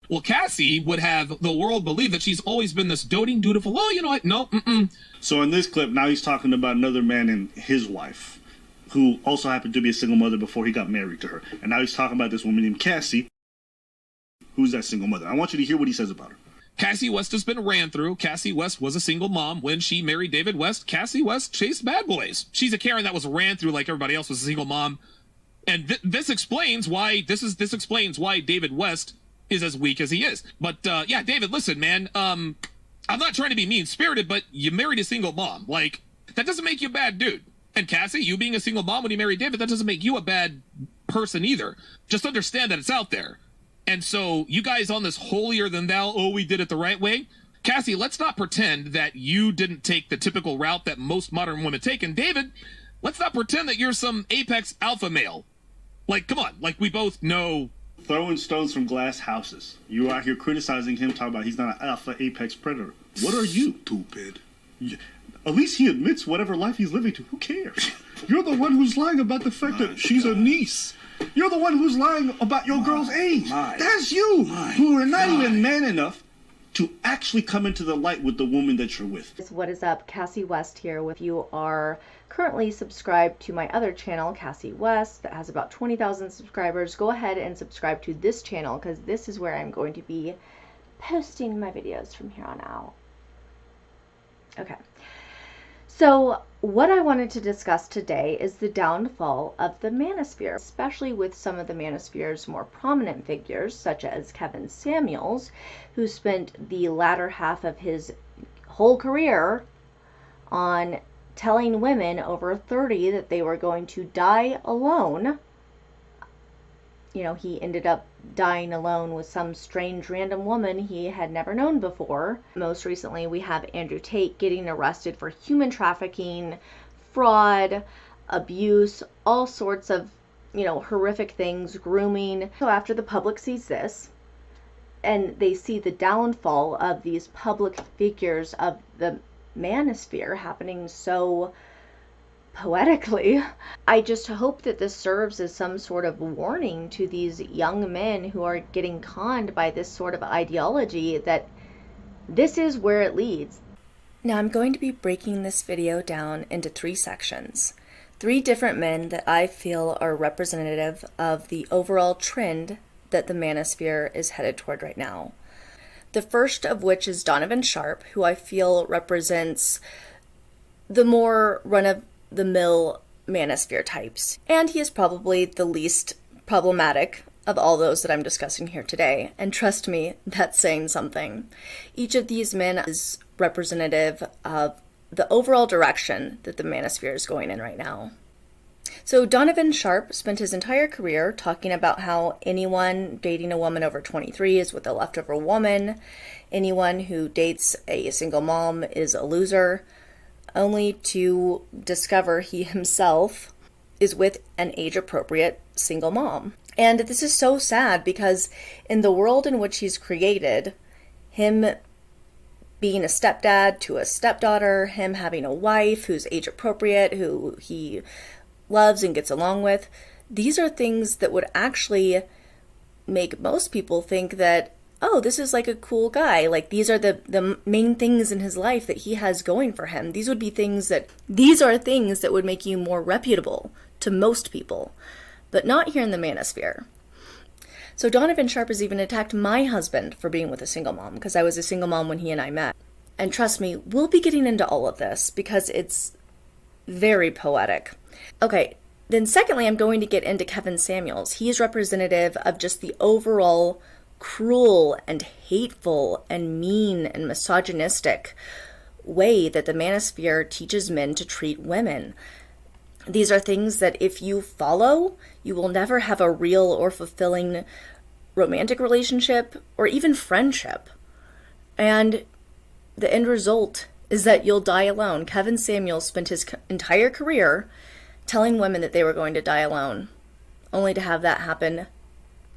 Well, Cassie would have the world believe that she's always been this doting, dutiful, oh, you know what, no, So in this clip, now he's talking about another man and his wife, who also happened to be a single mother before he got married to her. And now he's talking about this woman named Cassie, who's that single mother. I want you to hear what he says about her. Cassie West has been ran through. Cassie West was a single mom. When she married David West, Cassie West chased bad boys. She's a Karen that was ran through like everybody else was a single mom. And this explains why, this explains why David West is as weak as he is. But, yeah, David, listen, man, I'm not trying to be mean-spirited, but you married a single mom. Like, that doesn't make you a bad dude. And Cassie, you being a single mom when you married David, that doesn't make you a bad person either. Just understand that it's out there. And so you guys on this holier than thou, oh, we did it the right way. Cassie, let's not pretend that you didn't take the typical route that most modern women take. And David, let's not pretend that you're some apex alpha male. Like, come on, like we both know. Throwing stones from glass houses. You out here criticizing him, talking about he's not an alpha apex predator. What are you? Stupid. At least he admits whatever life he's living to. Who cares? You're the one who's lying about the fact that she's a niece. You're the one who's lying about your girl's age. That's you, who are not even man enough to actually come into the light with the woman that you're with. What is up? Cassie West here. If you are currently subscribed to my other channel, Cassie West, that has about 20,000 subscribers, go ahead and subscribe to this channel because this is where I'm going to be posting my videos from here on out. Okay. So what I wanted to discuss today is the downfall of the manosphere, especially with some of the manosphere's more prominent figures, such as Kevin Samuels, who spent the latter half of his whole career on telling women over 30 that they were going to die alone. You know, he ended up dying alone with some strange random woman he had never known before. Most recently, we have Andrew Tate getting arrested for human trafficking, fraud, abuse, all sorts of, you know, horrific things, grooming. So after the public sees this, and they see the downfall of these public figures of the manosphere happening so poetically, I just hope that this serves as some sort of warning to these young men who are getting conned by this sort of ideology that this is where it leads. Now I'm going to be breaking this video down into 3 sections. 3 different men that I feel are representative of the overall trend that the manosphere is headed toward right now. The first of which is Donovan Sharp, who I feel represents the more run-of-the-mill manosphere types. And he is probably the least problematic of all those that I'm discussing here today. And trust me, that's saying something. Each of these men is representative of the overall direction that the manosphere is going in right now. So Donovan Sharp spent his entire career talking about how anyone dating a woman over 23 is with a leftover woman, anyone who dates a single mom is a loser, only to discover he himself is with an age-appropriate single mom. And this is so sad because in the world in which he's created, him being a stepdad to a stepdaughter, him having a wife who's age-appropriate, who he loves and gets along with, these are things that would actually make most people think that, oh, this is like a cool guy. Like, these are the main things in his life that he has going for him. These are things that would make you more reputable to most people, but not here in the manosphere. So Donovan Sharp has even attacked my husband for being with a single mom, because I was a single mom when he and I met. And trust me, we'll be getting into all of this because it's very poetic. Okay, then secondly, I'm going to get into Kevin Samuels. He is representative of just the overall cruel and hateful and mean and misogynistic way that the manosphere teaches men to treat women. These are things that if you follow, you will never have a real or fulfilling romantic relationship or even friendship. And the end result is that you'll die alone. Kevin Samuels spent his entire career telling women that they were going to die alone, only to have that happen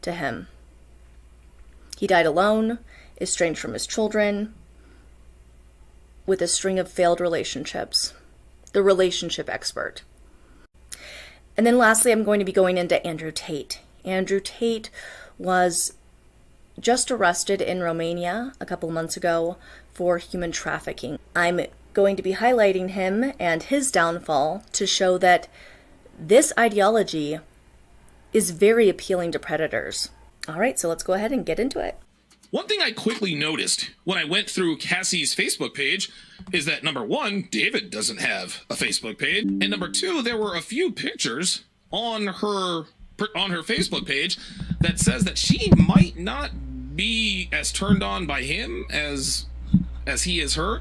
to him. He died alone, estranged from his children, with a string of failed relationships. The relationship expert. And then lastly, I'm going to be going into Andrew Tate. Andrew Tate was just arrested in Romania a couple months ago for human trafficking. I'm going to be highlighting him and his downfall to show that this ideology is very appealing to predators. All right, so let's go ahead and get into it. One thing I quickly noticed when I went through Cassie's Facebook page is that, number one, David doesn't have a Facebook page, and number two, there were a few pictures on her Facebook page that says that she might not be as turned on by him as he is her.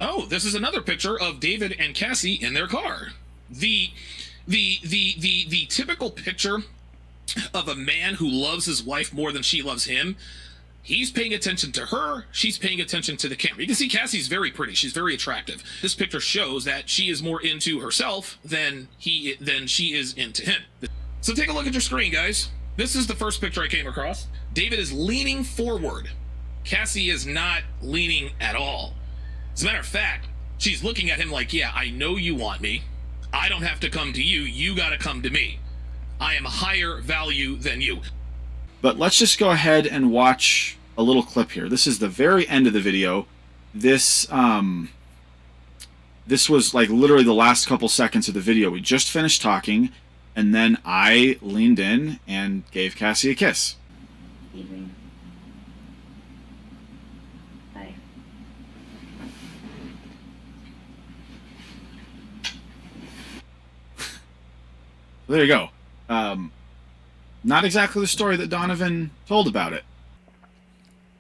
Oh, this is another picture of David and Cassie in their car. The typical picture of a man who loves his wife more than she loves him. He's paying attention to her. She's paying attention to the camera. You can see Cassie's very pretty. She's very attractive. This picture shows that she is more into herself than she is into him. So take a look at your screen, guys. This is the first picture I came across. David is leaning forward. Cassie is not leaning at all. As a matter of fact, she's looking at him like, yeah, I know you want me. I don't have to come to you. You got to come to me. I am higher value than you. But let's just go ahead and watch a little clip here. This is the very end of the video. This was like literally the last couple seconds of the video. We just finished talking, and then I leaned in and gave Cassie a kiss. Evening. Bye. There you go. Not exactly the story that Donovan told about it.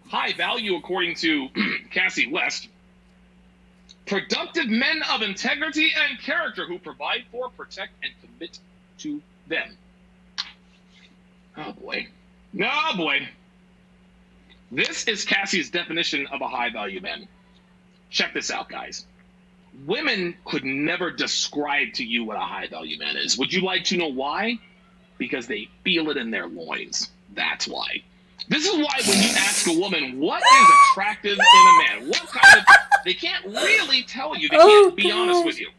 High value, according to Cassie West. Productive men of integrity and character who provide for, protect, and commit to them. Oh boy. Oh boy. This is Cassie's definition of a high value man. Check this out, guys. Women could never describe to you what a high value man is. Would you like to know why? Because they feel it in their loins. That's why. This is why when you ask a woman what is attractive in a man, what kind of, they can't really tell you. They can't be honest with you.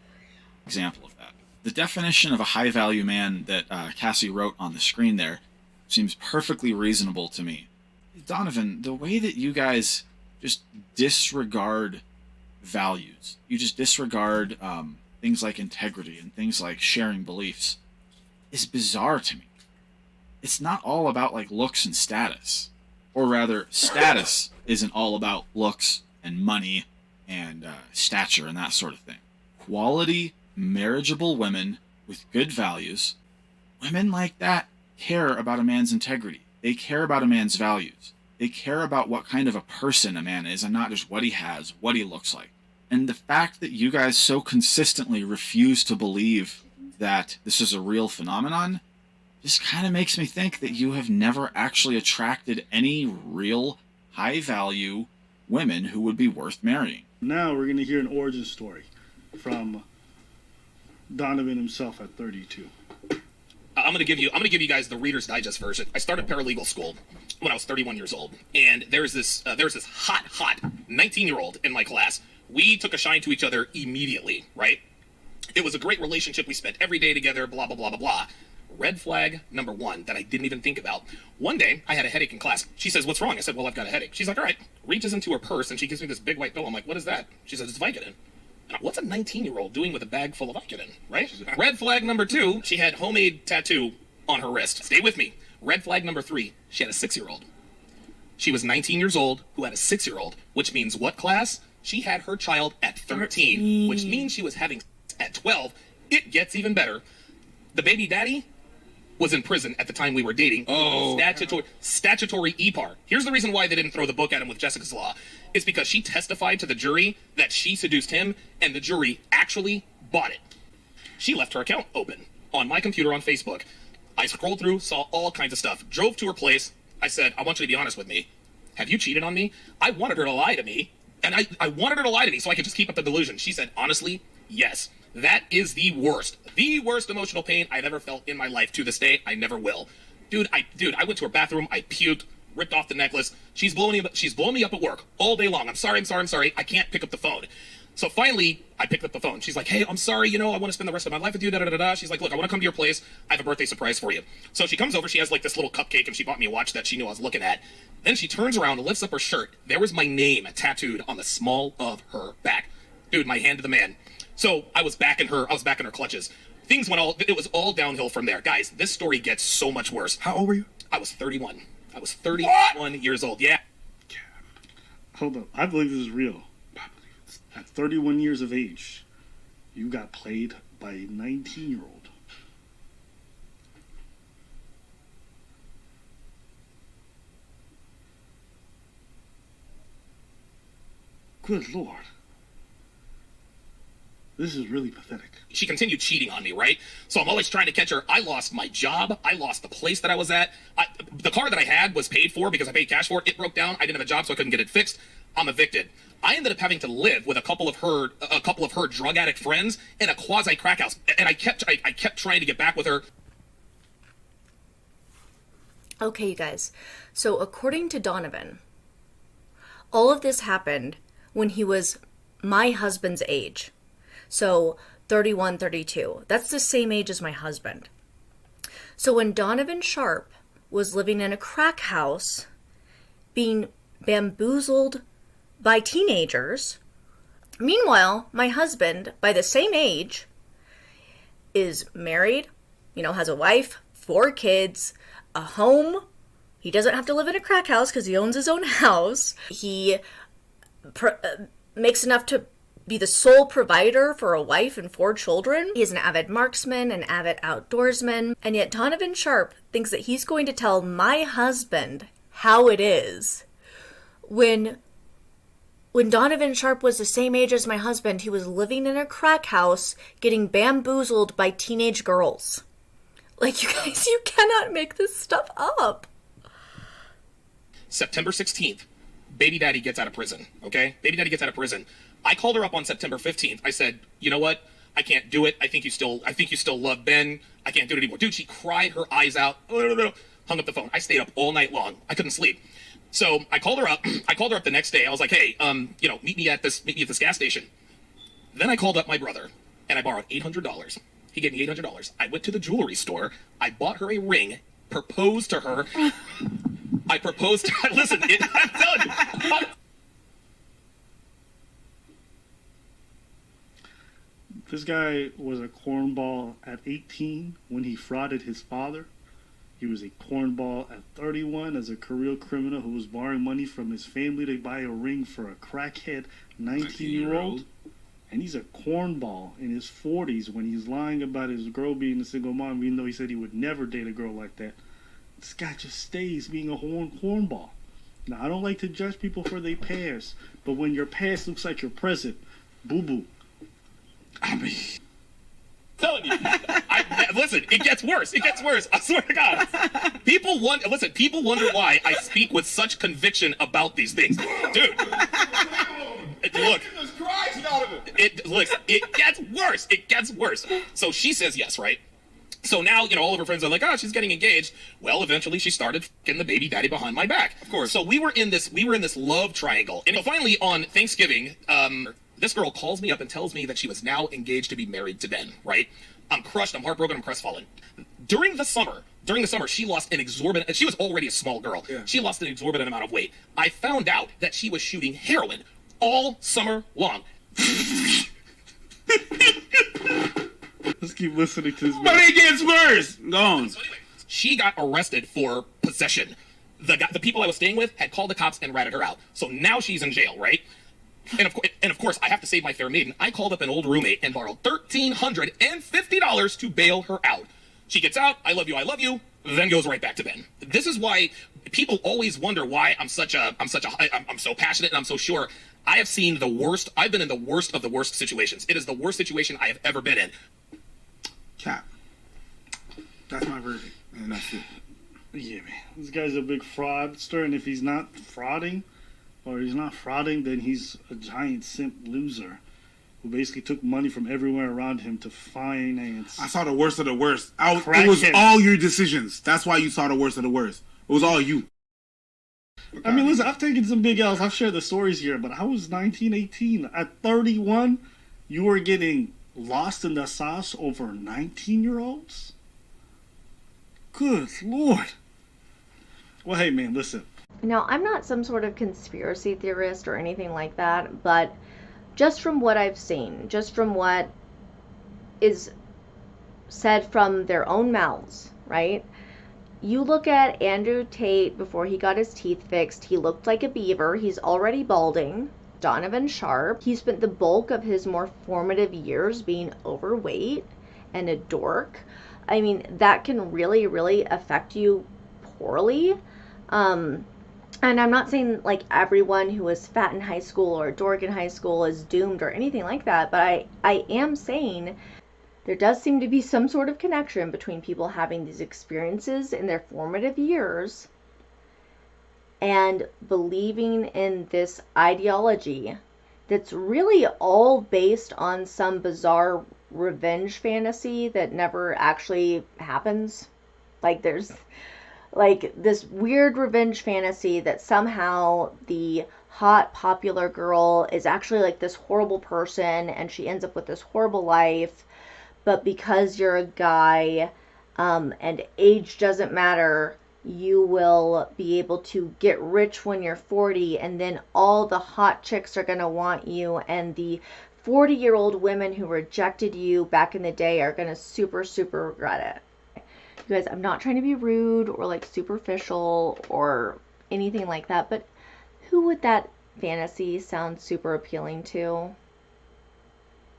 Example of that. The definition of a high value man that Cassie wrote on the screen there seems perfectly reasonable to me. Donovan, the way that you guys just disregard values, you just disregard things like integrity and things like sharing beliefs, is bizarre to me. It's not all about like looks and status, or rather status isn't all about looks and money and stature and that sort of thing. Quality, marriageable women with good values, women like that care about a man's integrity. They care about a man's values. They care about what kind of a person a man is and not just what he has, what he looks like. And the fact that you guys so consistently refuse to believe that this is a real phenomenon just kind of makes me think that you have never actually attracted any real high-value women who would be worth marrying. Now we're going to hear an origin story from Donovan himself at 32. I'm gonna give you guys the Reader's Digest version. I started paralegal school when I was 31 years old, and there's this hot 19-year-old in my class. We took a shine to each other immediately, right? It was a great relationship. We spent every day together, blah, blah, blah, blah, blah. Red flag number one that I didn't even think about. One day, I had a headache in class. She says, "What's wrong?" I said, "Well, I've got a headache." She's like, "All right." Reaches into her purse, and she gives me this big white pill. I'm like, "What is that?" She says, "It's Vicodin." What's a 19-year-old doing with a bag full of Vicodin, right? Red flag number two, she had homemade tattoo on her wrist. Stay with me. Red flag number three, she had a 6-year-old. She was 19 years old who had a 6-year-old, which means what, class? She had her child at 13, which means she was having at 12. It gets even better. The baby daddy was in prison at the time we were dating. Oh. Statutory EPAR. Here's the reason why they didn't throw the book at him with Jessica's Law. It's because she testified to the jury that she seduced him, and the jury actually bought it. She left her account open on my computer on Facebook. I scrolled through, saw all kinds of stuff, drove to her place. I said, "I want you to be honest with me. Have you cheated on me?" I wanted her to lie to me, and I wanted her to lie to me so I could just keep up the delusion. She said, "Honestly, yes." That is the worst emotional pain I've ever felt in my life. To this day, I never will. Dude, I went to her bathroom, I puked, ripped off the necklace. She's blowing me up at work all day long. I'm sorry. I can't pick up the phone. So finally, I picked up the phone. She's like, hey, I'm sorry, you know, I want to spend the rest of my life with you, da-da-da-da. She's like, look, I want to come to your place. I have a birthday surprise for you. So she comes over. She has like this little cupcake, and she bought me a watch that she knew I was looking at. Then she turns around and lifts up her shirt. There was my name tattooed on the small of her back. Dude, my hand to the man. So I was back in her clutches. Things went it was all downhill from there. Guys, this story gets so much worse. How old were you? I was 31. I was 31 years old. Yeah. Hold up. I believe this is real. At 31 years of age, you got played by a 19-year-old. Good Lord. This is really pathetic. She continued cheating on me, right? So I'm always trying to catch her. I lost my job. I lost the place that I was at. The car that I had was paid for because I paid cash for it. It broke down. I didn't have a job, so I couldn't get it fixed. I'm evicted. I ended up having to live with a couple of her drug addict friends in a quasi crack house, and I kept trying to get back with her. Okay, you guys. So according to Donovan, all of this happened when he was my husband's age. So 31, 32. That's the same age as my husband. So when Donovan Sharp was living in a crack house, being bamboozled by teenagers, meanwhile, my husband, by the same age, is married, you know, has a wife, 4 kids, a home. He doesn't have to live in a crack house because he owns his own house. He makes enough to be the sole provider for a wife and 4 children. He is an avid marksman, an avid outdoorsman, and yet Donovan Sharp thinks that he's going to tell my husband how it is. When Donovan Sharp was the same age as my husband, he was living in a crack house getting bamboozled by teenage girls. Like, you guys, you cannot make this stuff up. September 16th, baby daddy gets out of prison, okay? Baby daddy gets out of prison. I called her up on September 15th. I said, you know what? I can't do it. I think you still love Ben. I can't do it anymore. Dude, she cried her eyes out. Hung up the phone. I stayed up all night long. I couldn't sleep. So I called her up. I called her up the next day. I was like, hey, you know, meet me at this gas station. Then I called up my brother and I borrowed $800. He gave me $800. I went to the jewelry store. I bought her a ring, proposed to her. I proposed to her. Listen, I'm telling you. This guy was a cornball at 18 when he frauded his father. He was a cornball at 31 as a career criminal who was borrowing money from his family to buy a ring for a crackhead 19-year-old. And he's a cornball in his 40s when he's lying about his girl being a single mom, even though he said he would never date a girl like that. This guy just stays being a cornball. Now, I don't like to judge people for their past, but when your past looks like your present, boo-boo. I mean... telling you, listen, it gets worse. It gets worse. I swear to God. People wonder why I speak with such conviction about these things. Dude, look, it gets worse. It gets worse. So she says yes, right? So now, you know, all of her friends are like, oh, she's getting engaged. Well, eventually she started f***ing the baby daddy behind my back. Of course. So we were in this love triangle. And finally on Thanksgiving, this girl calls me up and tells me that she was now engaged to be married to Ben, right? I'm crushed, I'm heartbroken, I'm crestfallen. During the summer, she lost an exorbitant, and she was already a small girl. Yeah. She lost an exorbitant amount of weight. I found out that she was shooting heroin all summer long. Let's keep listening to this. But it gets worse. Go on. So anyway, she got arrested for possession. The people I was staying with had called the cops and ratted her out. So now she's in jail, right? And of course, I have to save my fair maiden. I called up an old roommate and borrowed $1,350 to bail her out. She gets out, I love you, then goes right back to Ben. This is why people always wonder why I'm so passionate and I'm so sure. I have seen the worst. I've been in the worst of the worst situations. It is the worst situation I have ever been in. Cap. That's my verdict, and that's it. Yeah, man. This guy's a big fraudster, and if he's not frauding, then he's a giant simp loser who basically took money from everywhere around him to finance. I saw the worst of the worst. It was all your decisions. That's why you saw the worst of the worst. It was all you. I mean, listen, I've taken some big L's. I've shared the stories here, but I was 19, 18. At 31, you were getting lost in the sauce over 19-year-olds? Good Lord. Well, hey, man, listen. Now, I'm not some sort of conspiracy theorist or anything like that, but just from what I've seen, just from what is said from their own mouths, right? You look at Andrew Tate before he got his teeth fixed, he looked like a beaver. He's already balding. Donovan Sharp, he spent the bulk of his more formative years being overweight and a dork. I mean, that can really, really affect you poorly. And I'm not saying like everyone who was fat in high school or a dork in high school is doomed or anything like that, but I am saying there does seem to be some sort of connection between people having these experiences in their formative years and believing in this ideology that's really all based on some bizarre revenge fantasy that never actually happens. Like there's like this weird revenge fantasy that somehow the hot popular girl is actually like this horrible person and she ends up with this horrible life, but because you're a guy and age doesn't matter, you will be able to get rich when you're 40, and then all the hot chicks are going to want you, and the 40-year-old women who rejected you back in the day are going to super, super regret it. You guys, I'm not trying to be rude or like superficial or anything like that, but who would that fantasy sound super appealing to?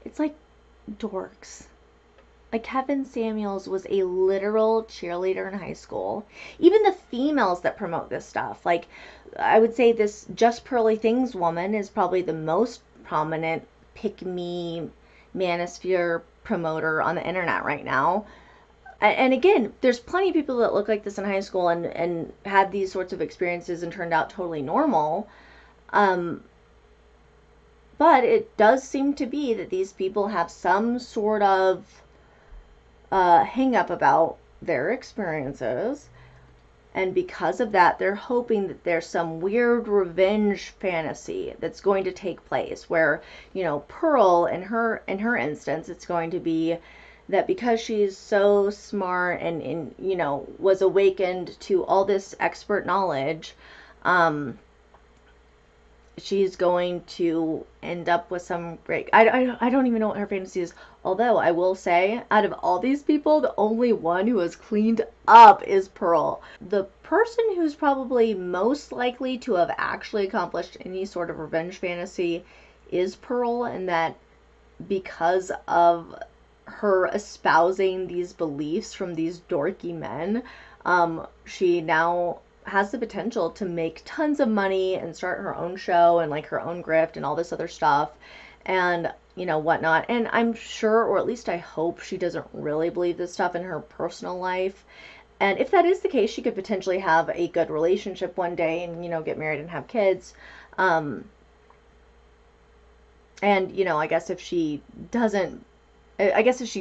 It's like dorks. Like Kevin Samuels was a literal cheerleader in high school. Even the females that promote this stuff, like I would say this Just Pearly Things woman is probably the most prominent pick-me manosphere promoter on the internet right now. And again, there's plenty of people that look like this in high school and had these sorts of experiences and turned out totally normal. But it does seem to be that these people have some sort of hang up about their experiences. And because of that, they're hoping that there's some weird revenge fantasy that's going to take place where, you know, Pearl, in her instance, it's going to be that because she's so smart and you know, was awakened to all this expert knowledge, she's going to end up with some great... I don't even know what her fantasy is. Although, I will say, out of all these people, the only one who has cleaned up is Pearl. The person who's probably most likely to have actually accomplished any sort of revenge fantasy is Pearl, and that because of her espousing these beliefs from these dorky men, she now has the potential to make tons of money and start her own show and like her own grift and all this other stuff and, you know, whatnot. And I'm sure, or at least I hope, she doesn't really believe this stuff in her personal life. And if that is the case, she could potentially have a good relationship one day and, you know, get married and have kids. And, you know, I guess if she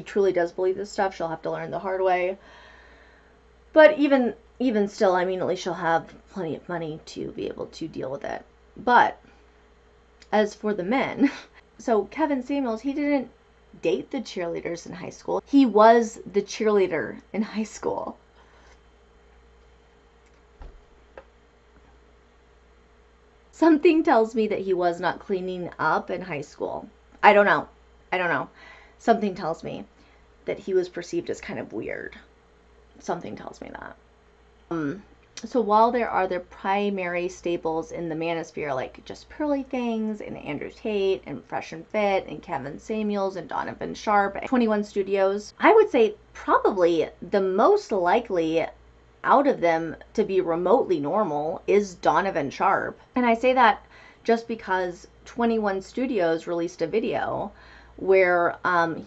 truly does believe this stuff, she'll have to learn the hard way. But even still, I mean, at least she'll have plenty of money to be able to deal with it. But as for the men, so Kevin Samuels, he didn't date the cheerleaders in high school. He was the cheerleader in high school. Something tells me that he was not cleaning up in high school. I don't know. Something tells me that he was perceived as kind of weird. Something tells me that. So while there are the primary staples in the manosphere, like Just Pearly Things and Andrew Tate and Fresh and Fit and Kevin Samuels and Donovan Sharp and 21 Studios, I would say probably the most likely out of them to be remotely normal is Donovan Sharp. And I say that just because 21 Studios released a video where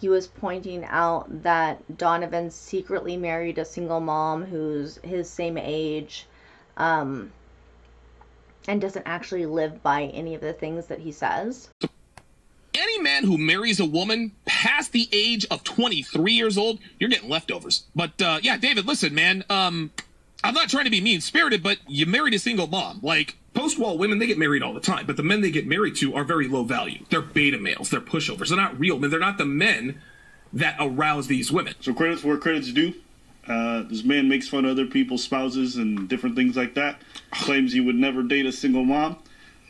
he was pointing out that Donovan secretly married a single mom who's his same age, and doesn't actually live by any of the things that he says. Any man who marries a woman past the age of 23 years old, you're getting leftovers. But yeah, David, listen, man, I I'm not trying to be mean-spirited, but you married a single mom. Like, Post-wall women, they get married all the time, but the men they get married to are very low value. They're beta males. They're pushovers. They're not real men. They're not the men that arouse these women. So credits where credit's due. This man makes fun of other people's spouses and different things like that. Claims he would never date a single mom.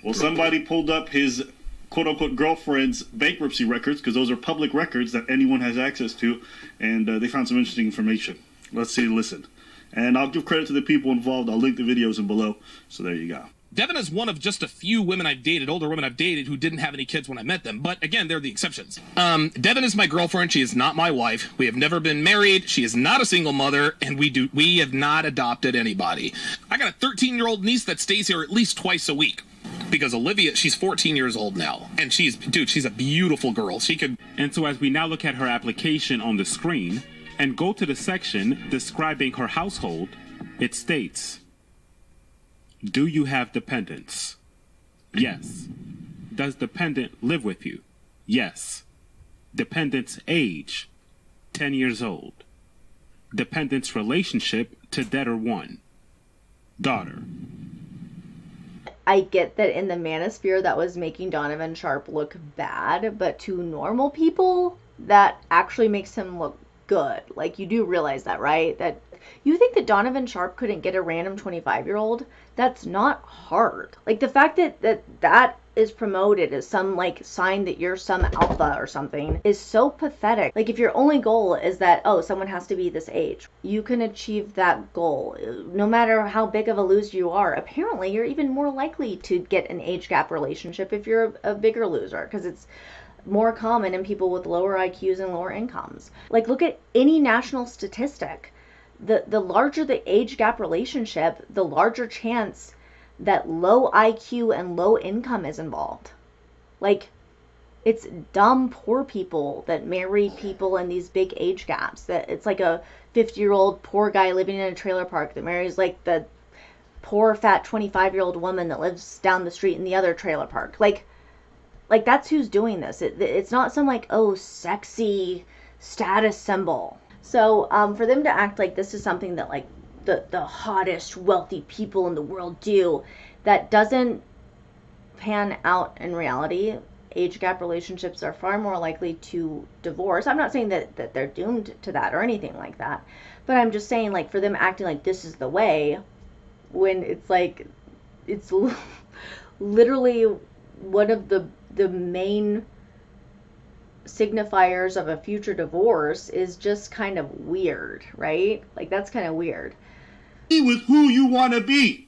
Well, somebody pulled up his quote-unquote girlfriend's bankruptcy records, because those are public records that anyone has access to, and they found some interesting information. Let's see, listen. And I'll give credit to the people involved. I'll link the videos in below. So there you go. Devin is one of just a few women I've dated, older women I've dated, who didn't have any kids when I met them. But again, they're the exceptions. Devin is my girlfriend. She is not my wife. We have never been married. She is not a single mother, and we have not adopted anybody. I got a 13-year-old niece that stays here at least twice a week. Because Olivia, she's 14 years old now, and she's a beautiful girl. She could. And so as we now look at her application on the screen and go to the section describing her household, it states, do you have dependents? Yes. Does dependent live with you? Yes. Dependent's age, 10 years old. Dependent's relationship to debtor 1. Daughter. I get that in the manosphere that was making Donovan Sharp look bad, but to normal people, that actually makes him look good. Like, you do realize that, right? That you think that Donovan Sharp couldn't get a random 25-year-old? That's not hard. Like, the fact that is promoted as some, like, sign that you're some alpha or something is so pathetic. Like, if your only goal is that, oh, someone has to be this age, you can achieve that goal. No matter how big of a loser you are, apparently you're even more likely to get an age gap relationship if you're a bigger loser, because it's more common in people with lower IQs and lower incomes. Like, look at any national statistic. The larger the age gap relationship, the larger chance that low IQ and low income is involved. Like, it's dumb poor people that marry people in these big age gaps. That it's like a 50-year-old poor guy living in a trailer park that marries like the poor fat 25-year-old woman that lives down the street in the other trailer park. Like that's who's doing this. It's not some like, oh, sexy status symbol. So for them to act like this is something that like the hottest wealthy people in the world do, that doesn't pan out in reality. Age gap relationships are far more likely to divorce. I'm not saying that they're doomed to that or anything like that, but I'm just saying, like, for them acting like this is the way, when it's like, it's literally one of the main signifiers of a future divorce is just kind of weird, right? Like, that's kind of weird. Be with who you want to be.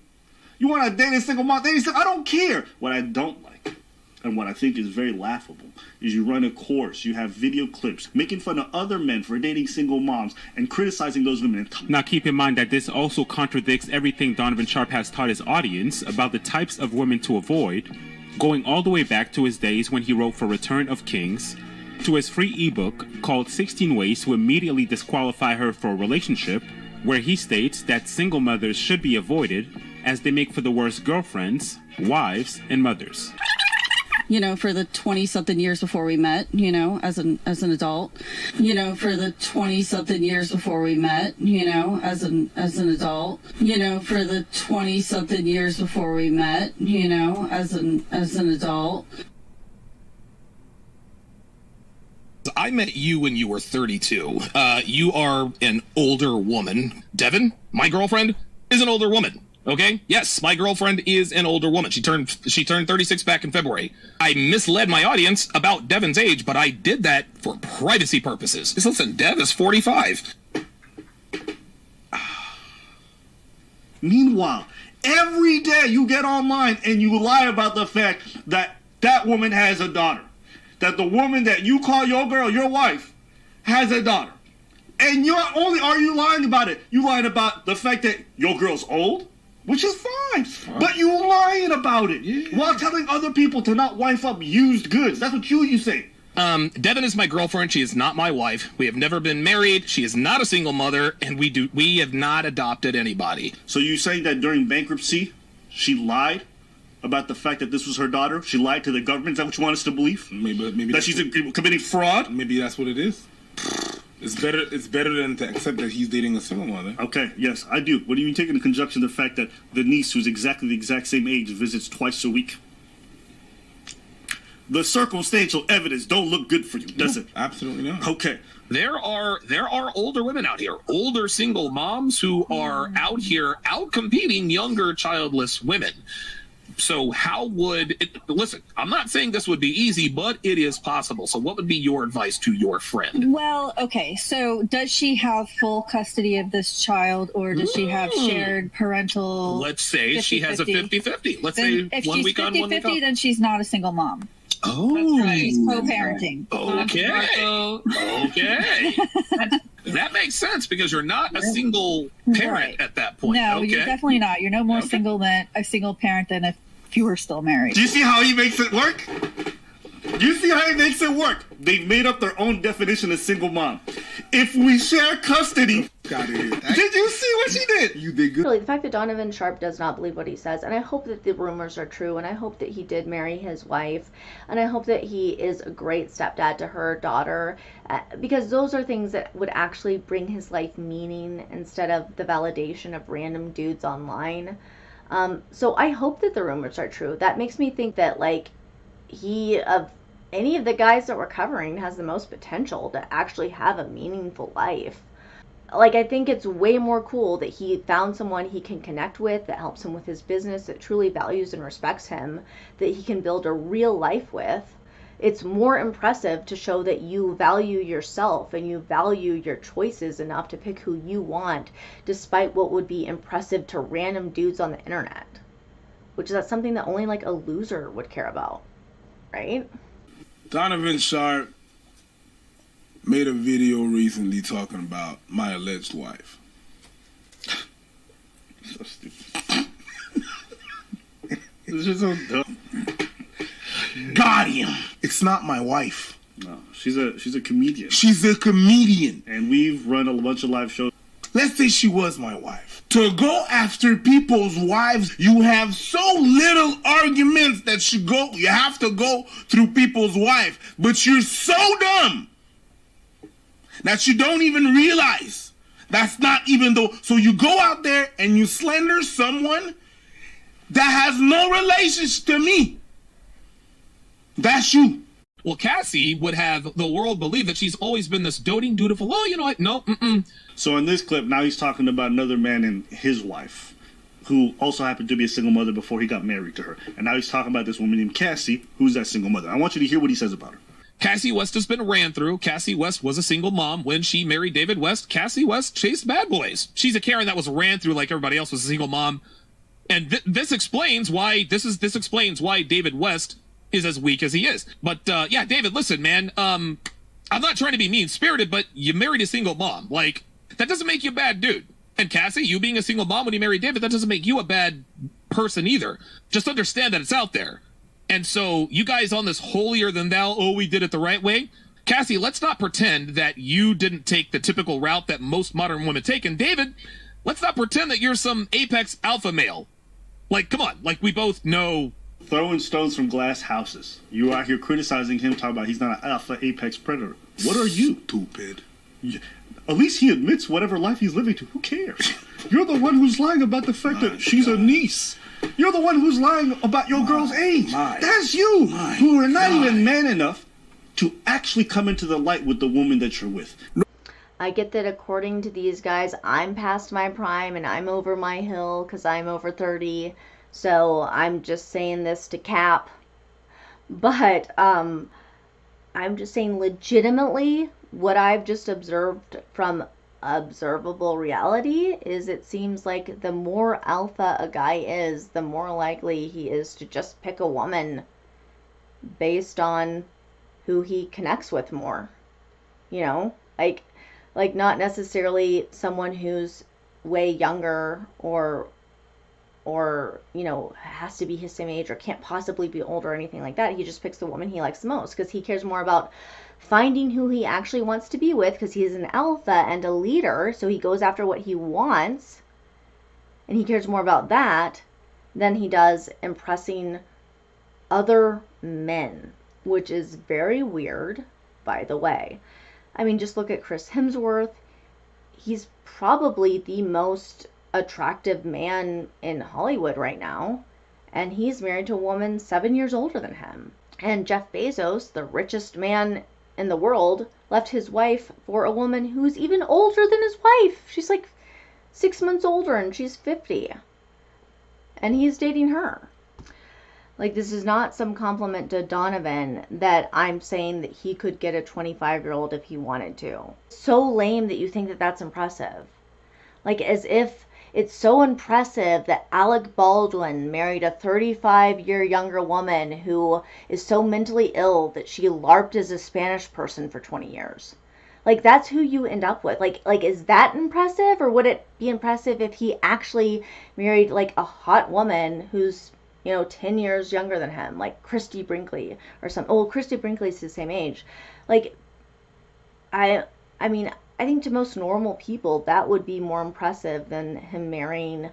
You want to date a single mom? I don't care. What I don't like, and what I think is very laughable, is you run a course, you have video clips making fun of other men for dating single moms and criticizing those women. Now keep in mind that this also contradicts everything Donovan Sharp has taught his audience about the types of women to avoid, going all the way back to his days when he wrote for Return of Kings, to his free ebook called 16 Ways to Immediately Disqualify Her for a Relationship, where he states that single mothers should be avoided as they make for the worst girlfriends, wives, and mothers. You know, for the 20-something years before we met, you know, as an adult, you know, for the 20-something years before we met, you know, as an adult, you know, for the 20-something years before we met, you know, as an adult. I met you when you were 32. You are an older woman. Devin, my girlfriend, is an older woman. Okay? Yes, my girlfriend is an older woman. She turned 36 back in February. I misled my audience about Devin's age, but I did that for privacy purposes. Just listen, Dev is 45. Meanwhile, every day you get online and you lie about the fact that that woman has a daughter. That the woman that you call your girl, your wife, has a daughter. And not only are you lying about it, you lied about the fact that your girl's old, which is fine. But you lying about it while telling other people to not wife up used goods. That's what you say. Devin is my girlfriend. She is not my wife. We have never been married. She is not a single mother, and we have not adopted anybody. So you saying that during bankruptcy, she lied about the fact that this was her daughter? She lied to the government? Is that what you want us to believe? Maybe that she's committing fraud? Maybe that's what it is. It's better than to accept that he's dating a single mother. Okay, yes, I do. What do you take into conjunction the fact that the niece, who's exactly the exact same age, visits twice a week? The circumstantial evidence don't look good for you, does it? Absolutely not. Okay. There are older women out here, older single moms who are out here out competing younger childless women. So how would it, listen, I'm not saying this would be easy, but it is possible. So what would be your advice to your friend? Well, okay. So does she have full custody of this child, or does she have shared parental? Let's say 50-50? She has a 50-50. Let's then say if 1 she's week on, 1 week 50-50, off. then she's not a single mom. Oh, right. She's co-parenting. Okay. Okay. That makes sense because you're not a single parent at that point. No, okay. you're definitely not. You're no more single parent than if you were still married. Do you see how he makes it work? Do you see how he makes it work? They've made up their own definition of single mom. If we share custody... Got it. Did you see what she did? You did good. Really, the fact that Donovan Sharp does not believe what he says, and I hope that the rumors are true, and I hope that he did marry his wife, and I hope that he is a great stepdad to her daughter, because those are things that would actually bring his life meaning instead of the validation of random dudes online. So I hope that the rumors are true. That makes me think that, like, he, of any of the guys that we're covering, has the most potential to actually have a meaningful life. Like, I think it's way more cool that he found someone he can connect with, that helps him with his business, that truly values and respects him, that he can build a real life with. It's more impressive to show that you value yourself and you value your choices enough to pick who you want, despite what would be impressive to random dudes on the internet. Which is that's something that only, like, a loser would care about, right? Donovan Sharp made a video recently talking about my alleged wife. So stupid. This is so dumb. Got him. It's not my wife. No, she's a comedian. She's a comedian. And we've run a bunch of live shows. Let's say she was my wife. To go after people's wives, you have so little arguments that you have to go through people's wife. But you're so dumb that you don't even realize that's not even though. So you go out there and you slander someone that has no relationship to me. That's you. Well, Cassie would have the world believe that she's always been this doting, dutiful. Oh, you know what? No, So in this clip, now he's talking about another man and his wife, who also happened to be a single mother before he got married to her. And now he's talking about this woman named Cassie, who's that single mother. I want you to hear what he says about her. Cassie West has been ran through. Cassie West was a single mom when she married David West. Cassie West chased bad boys. She's a Karen that was ran through like everybody else was a single mom. And this explains why David West is as weak as he is. But yeah, David, listen, man, I'm not trying to be mean-spirited, but you married a single mom. Like, that doesn't make you a bad dude. And Cassie, you being a single mom when you married David, that doesn't make you a bad person either. Just understand that it's out there. And so you guys on this holier than thou, oh, we did it the right way. Cassie, let's not pretend that you didn't take the typical route that most modern women take. And David, let's not pretend that you're some apex alpha male. Like, come on, like we both know. Throwing stones from glass houses. You out here criticizing him, talking about he's not an alpha apex predator. What are you? Stupid. At least he admits whatever life he's living to. Who cares? You're the one who's lying about the fact that she's a niece. You're the one who's lying about your girl's age. That's you, who are not even man enough to actually come into the light with the woman that you're with. I get that according to these guys, I'm past my prime and I'm over my hill because I'm over 30. So I'm just saying this to Cap. But I'm just saying legitimately what I've just observed from observable reality is it seems like the more alpha a guy is, the more likely he is to just pick a woman based on who he connects with more. You know, like not necessarily someone who's way younger or you know, has to be his same age or can't possibly be older or anything like that. He just picks the woman he likes the most because he cares more about finding who he actually wants to be with because he's an alpha and a leader, so he goes after what he wants, and he cares more about that than he does impressing other men, which is very weird, by the way. I mean, just look at Chris Hemsworth. He's probably the most attractive man in Hollywood right now. And he's married to a woman 7 years older than him. And Jeff Bezos, the richest man in the world, left his wife for a woman who's even older than his wife. She's like 6 months older and she's 50. And he's dating her. Like, this is not some compliment to Donovan that I'm saying that he could get a 25-year-old if he wanted to. So lame that you think that that's impressive. Like, as if it's so impressive that Alec Baldwin married a 35-year younger woman who is so mentally ill that she LARPed as a Spanish person for 20 years. Like, that's who you end up with. Like, is that impressive? Or would it be impressive if he actually married, like, a hot woman who's, 10 years younger than him, like Christy Brinkley or something? Oh, Christy Brinkley's the same age. Like, I mean, I think to most normal people, that would be more impressive than him marrying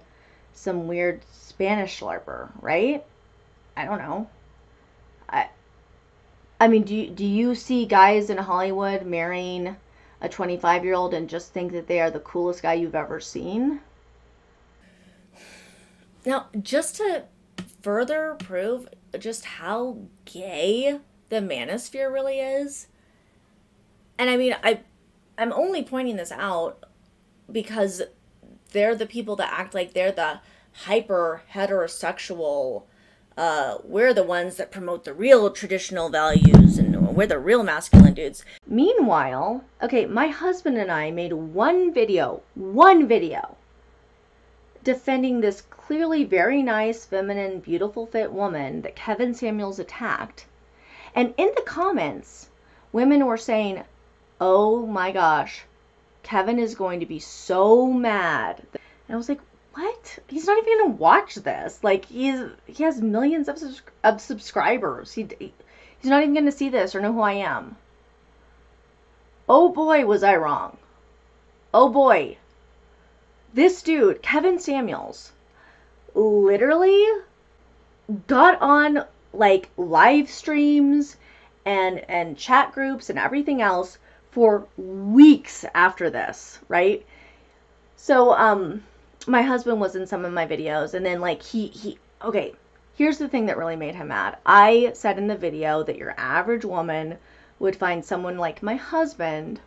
some weird Spanish LARPer, right? I don't know. I mean, do you see guys in Hollywood marrying a 25-year-old and just think that they are the coolest guy you've ever seen? Now, just to further prove just how gay the manosphere really is, and I mean, I'm only pointing this out because they're the people that act like they're the hyper heterosexual, we're the ones that promote the real traditional values and we're the real masculine dudes. Meanwhile, okay, my husband and I made one video defending this clearly very nice, feminine, beautiful fit woman that Kevin Samuels attacked. And in the comments, women were saying, oh my gosh, Kevin is going to be so mad. And I was like, what? He's not even going to watch this. Like, he has millions of subscribers. He's not even going to see this or know who I am. Oh boy, was I wrong. Oh boy. This dude, Kevin Samuels, literally got on, like, live streams and chat groups and everything else for weeks after this, right? So, my husband was in some of my videos, and then, like, okay, here's the thing that really made him mad. I said in the video that your average woman would find someone like my husband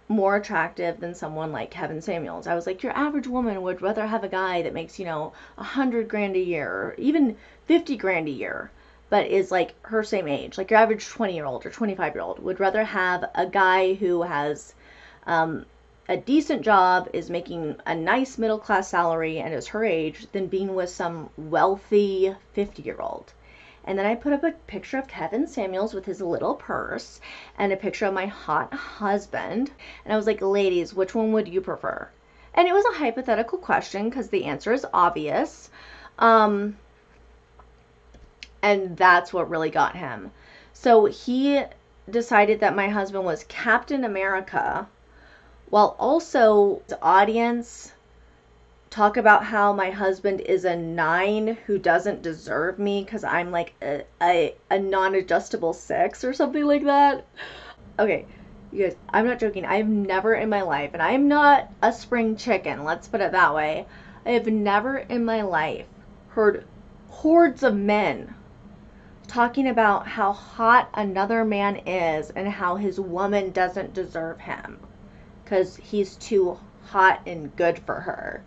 more attractive than someone like Kevin Samuels. I was like, your average woman would rather have a guy that makes, $100,000 a year, or even $50,000 a year, but is like her same age. Like, your average 20-year-old or 25-year-old would rather have a guy who has a decent job, is making a nice middle-class salary, and is her age, than being with some wealthy 50-year-old. And then I put up a picture of Kevin Samuels with his little purse and a picture of my hot husband. And I was like, ladies, which one would you prefer? And it was a hypothetical question because the answer is obvious. And that's what really got him. So he decided that my husband was Captain America, while also the audience talk about how my husband is a 9 who doesn't deserve me because I'm like a non-adjustable 6 or something like that. Okay, you guys, I'm not joking. I've never in my life, and I'm not a spring chicken, let's put it that way. I have never in my life heard hordes of men talking about how hot another man is and how his woman doesn't deserve him because he's too hot and good for her.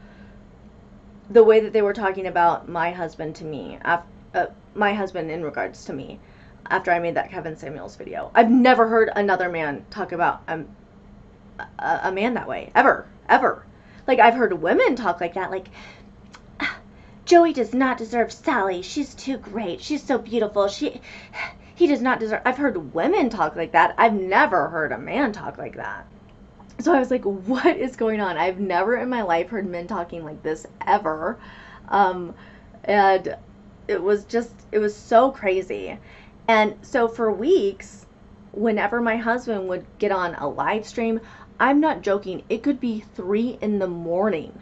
The way that they were talking about my husband to me, my husband in regards to me, after I made that Kevin Samuels video. I've never heard another man talk about a man that way, ever. Like, I've heard women talk like that, like, Joey does not deserve Sally. She's too great. She's so beautiful. He does not deserve. I've heard women talk like that. I've never heard a man talk like that. So I was like, what is going on? I've never in my life heard men talking like this ever. And it was so crazy. And so for weeks, whenever my husband would get on a live stream, I'm not joking, it could be 3 a.m.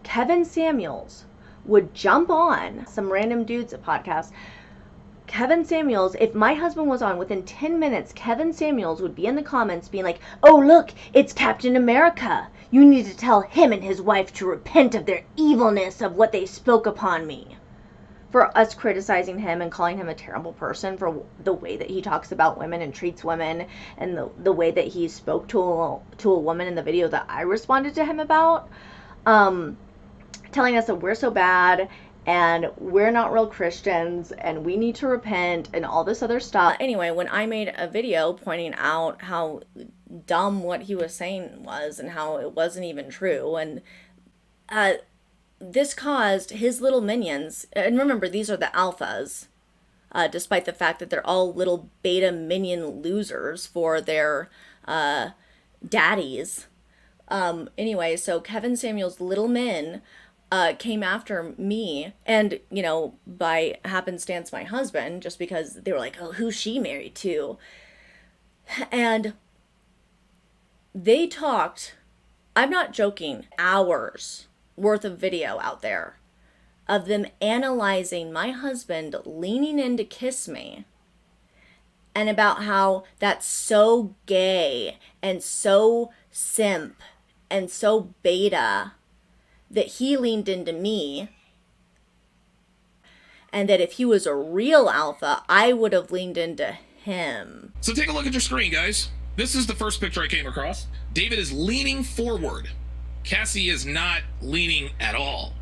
Kevin Samuels would jump on some random dude's podcast. Kevin Samuels, if my husband was on, within 10 minutes, Kevin Samuels would be in the comments being like, oh, look, it's Captain America. You need to tell him and his wife to repent of their evilness of what they spoke upon me. For us criticizing him and calling him a terrible person for the way that he talks about women and treats women, and the way that he spoke to a woman in the video that I responded to him about, telling us that we're so bad and we're not real Christians and we need to repent and all this other stuff. Anyway, when I made a video pointing out how dumb what he was saying was and how it wasn't even true, and this caused his little minions, and remember, these are the alphas, despite the fact that they're all little beta minion losers for their daddies. Anyway, so Kevin Samuels' little men came after me and, you know, by happenstance my husband, just because they were like, oh, who's she married to? And they talked, I'm not joking, hours worth of video out there of them analyzing my husband leaning in to kiss me, and about how that's so gay and so simp and so beta that he leaned into me, and that if he was a real alpha, I would have leaned into him. So take a look at your screen, guys. This is the first picture I came across. David is leaning forward. Cassie is not leaning at all.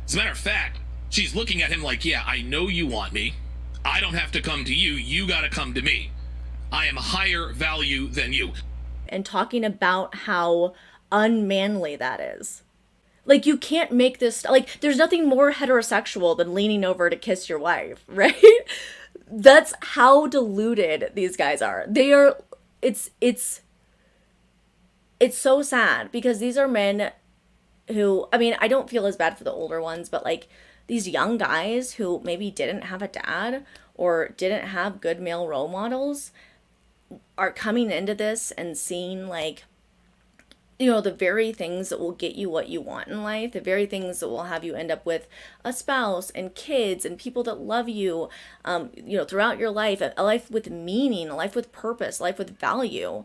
As a matter of fact, she's looking at him like, yeah, I know you want me. I don't have to come to you. You got to come to me. I am higher value than you. And talking about how unmanly that is. Like, you can't make this, like, there's nothing more heterosexual than leaning over to kiss your wife, right? That's how deluded these guys are. They are, it's so sad, because these are men who, I mean, I don't feel as bad for the older ones, but like these young guys who maybe didn't have a dad or didn't have good male role models are coming into this and seeing, like, you know, the very things that will get you what you want in life, the very things that will have you end up with a spouse and kids and people that love you, you know, throughout your life, a life with meaning, a life with purpose, a life with value.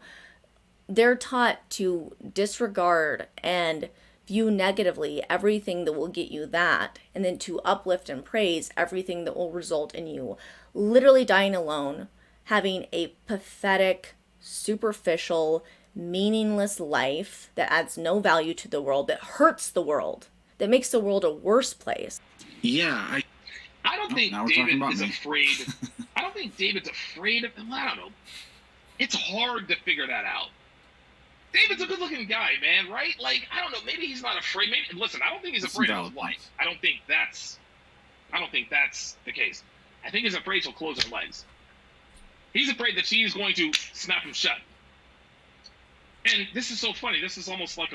They're taught to disregard and view negatively everything that will get you that, and then to uplift and praise everything that will result in you literally dying alone, having a pathetic, superficial, meaningless life that adds no value to the world, that hurts the world, that makes the world a worse place. Yeah, I don't think David is afraid. I don't think David's afraid of him. I don't know. It's hard to figure that out. David's a good-looking guy, man, right? Like, I don't know. Maybe he's not afraid. Maybe, listen, I don't think he's afraid of his wife. I don't think that's the case. I think he's afraid she'll close her legs. He's afraid that she's going to snap him shut. And this is so funny. This is almost like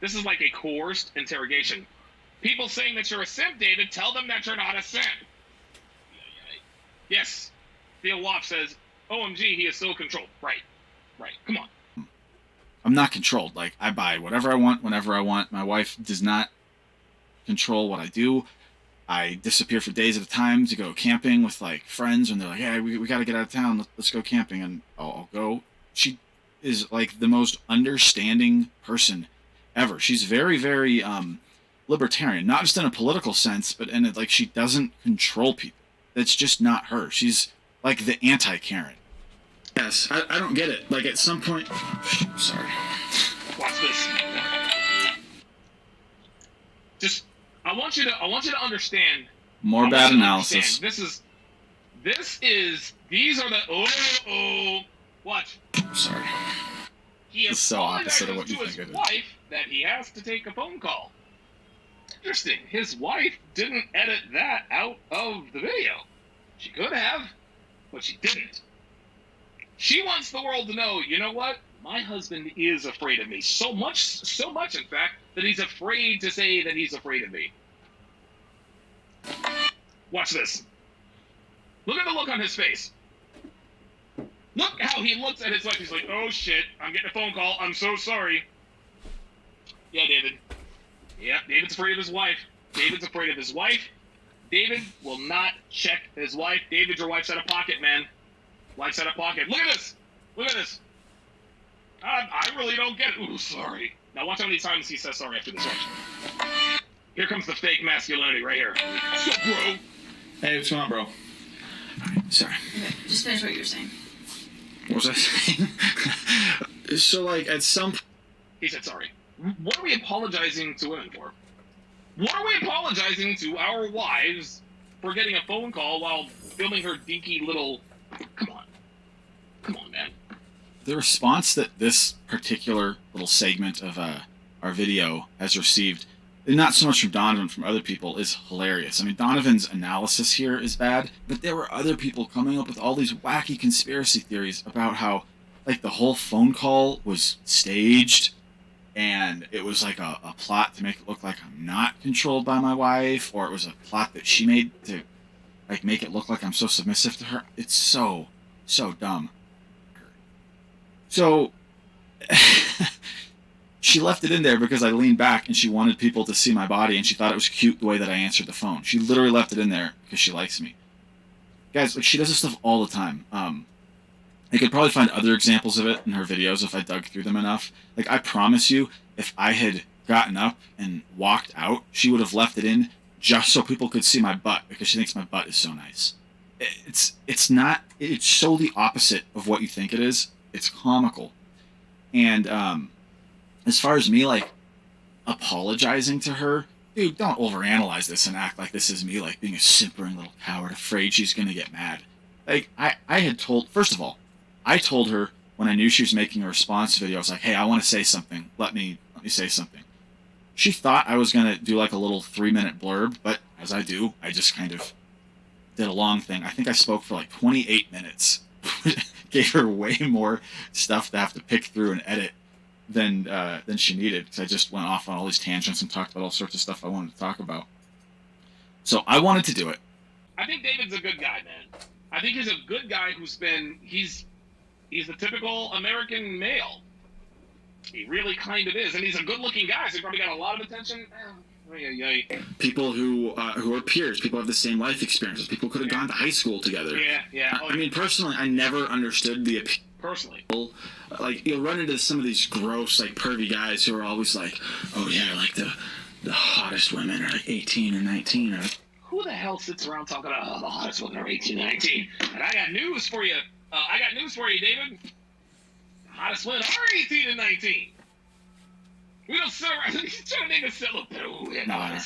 this is like a coerced interrogation. People saying that you're a simp, David, tell them that you're not a simp. Yes. Theo Woff says, OMG, he is so controlled. Right. Come on. I'm not controlled. Like, I buy whatever I want, whenever I want. My wife does not control what I do. I disappear for days at a time to go camping with, like, friends, and they're like, hey, we got to get out of town. Let's go camping. And I'll go. She is, like, the most understanding person ever. She's very, very libertarian. Not just in a political sense, but in it, like, she doesn't control people. That's just not her. She's, like, the anti-Karen. Yes, I don't get it. Like, at some point... Sorry. Watch this. Just, I want you to understand... More bad analysis. These are the... Watch. Sorry. He is so opposite of what you think it is. To his wife that he has to take a phone call. Interesting. His wife didn't edit that out of the video. She could have, but she didn't. She wants the world to know, you know what? My husband is afraid of me. So much, in fact, that he's afraid to say that he's afraid of me. Watch this. Look at the look on his face. Look how he looks at his wife. He's like, oh shit, I'm getting a phone call. I'm so sorry. Yeah, David. Yeah, David's afraid of his wife. David's afraid of his wife. David will not check his wife. David, your wife's out of pocket, man. Wife's out of pocket. Look at this. Look at this. I really don't get it. Ooh, sorry. Now watch how many times he says sorry after this one. Here comes the fake masculinity right here. What's up, bro? Hey, what's going on, bro? Sorry. Okay, just finish what you were saying. What was I saying? So, like, at some... He said sorry. What are we apologizing to women for? What are we apologizing to our wives for getting a phone call while filming her dinky little... Come on. Come on, man. The response that this particular little segment of our video has received, and not so much from Donovan, from other people, is hilarious. I mean, Donovan's analysis here is bad, but there were other people coming up with all these wacky conspiracy theories about how, like, the whole phone call was staged, and it was like a plot to make it look like I'm not controlled by my wife, or it was a plot that she made to, like, make it look like I'm so submissive to her. It's so dumb. So, she left it in there because I leaned back and she wanted people to see my body, and she thought it was cute the way that I answered the phone. She literally left it in there because she likes me. Guys, like, she does this stuff all the time. I could probably find other examples of it in her videos if I dug through them enough. Like, I promise you, if I had gotten up and walked out, she would have left it in just so people could see my butt because she thinks my butt is so nice. It's not, it's so the opposite of what you think it is. It's comical. And as far as me, like, apologizing to her, dude, don't overanalyze this and act like this is me, like, being a simpering little coward afraid she's gonna get mad. Like, I had told, first of all, I told her when I knew she was making a response video, I was like, hey, I want to say something. Let me say something. She thought I was gonna do like a little 3-minute blurb, but as I do, I just kind of did a long thing. I think I spoke for like 28 minutes. Gave her way more stuff to have to pick through and edit than she needed, because I just went off on all these tangents and talked about all sorts of stuff I wanted to talk about. So I wanted to do it. I think David's a good guy, man. I think he's a good guy who's been... He's the typical American male. He really kind of is. And he's a good-looking guy, so he probably got a lot of attention. People who are peers, people have the same life experiences. People could have gone to high school together. Yeah. I mean, personally, I never understood the appeal. Personally. Like, you'll run into some of these gross, like, pervy guys who are always like, oh, yeah, like, the hottest women are, like, 18 or 19. Or... Who the hell sits around talking about, oh, the hottest women are 18 and 19? And I got news for you. David. The hottest women are 18 and 19. We don't sit around. He's trying to make us look better. Oh, yeah, no,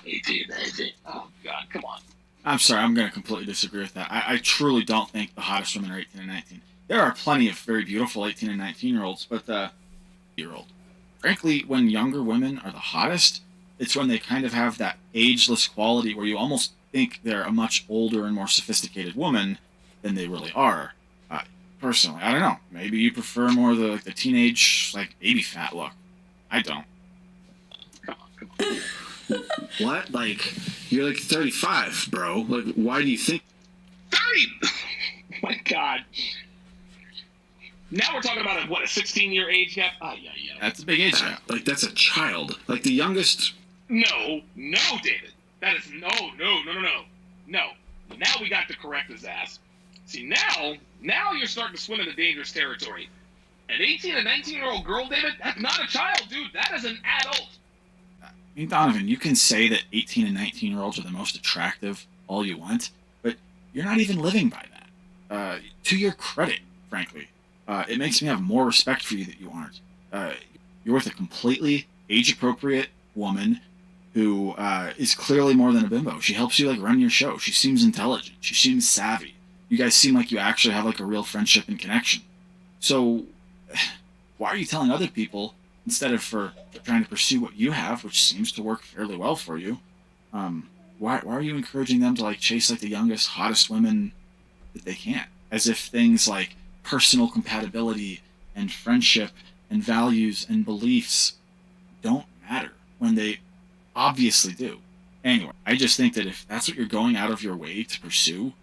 18, 19. Oh, God, come on. I'm sorry, I'm going to completely disagree with that. I truly don't think the hottest women are 18 and 19. There are plenty of very beautiful 18 and 19-year-olds, but year-old. Frankly, when younger women are the hottest, it's when they kind of have that ageless quality where you almost think they're a much older and more sophisticated woman than they really are. Personally, I don't know. Maybe you prefer more the teenage, like, baby fat look. I don't. Come on. What? Like, you're like 35, bro. Like, why do you think... 30? Oh, my God. Now we're talking about a 16-year age gap? Oh, yeah. That's a big age gap. Like, that's a child. Like, the youngest... No, David. That is... No. No. Now we got to correct his ass. See, now you're starting to swim into dangerous territory. An 18 and 19-year-old girl, David, that's not a child, dude. That is an adult. I mean, Donovan, you can say that 18 and 19-year-olds are the most attractive all you want, but you're not even living by that. To your credit, frankly. It makes me have more respect for you that you aren't. You're with a completely age-appropriate woman who is clearly more than a bimbo. She helps you, like, run your show. She seems intelligent. She seems savvy. You guys seem like you actually have, like, a real friendship and connection. So, why are you telling other people, instead of for trying to pursue what you have, which seems to work fairly well for you, why are you encouraging them to, like, chase, like, the youngest, hottest women that they can? As if things like personal compatibility and friendship and values and beliefs don't matter when they obviously do. Anyway, I just think that if that's what you're going out of your way to pursue,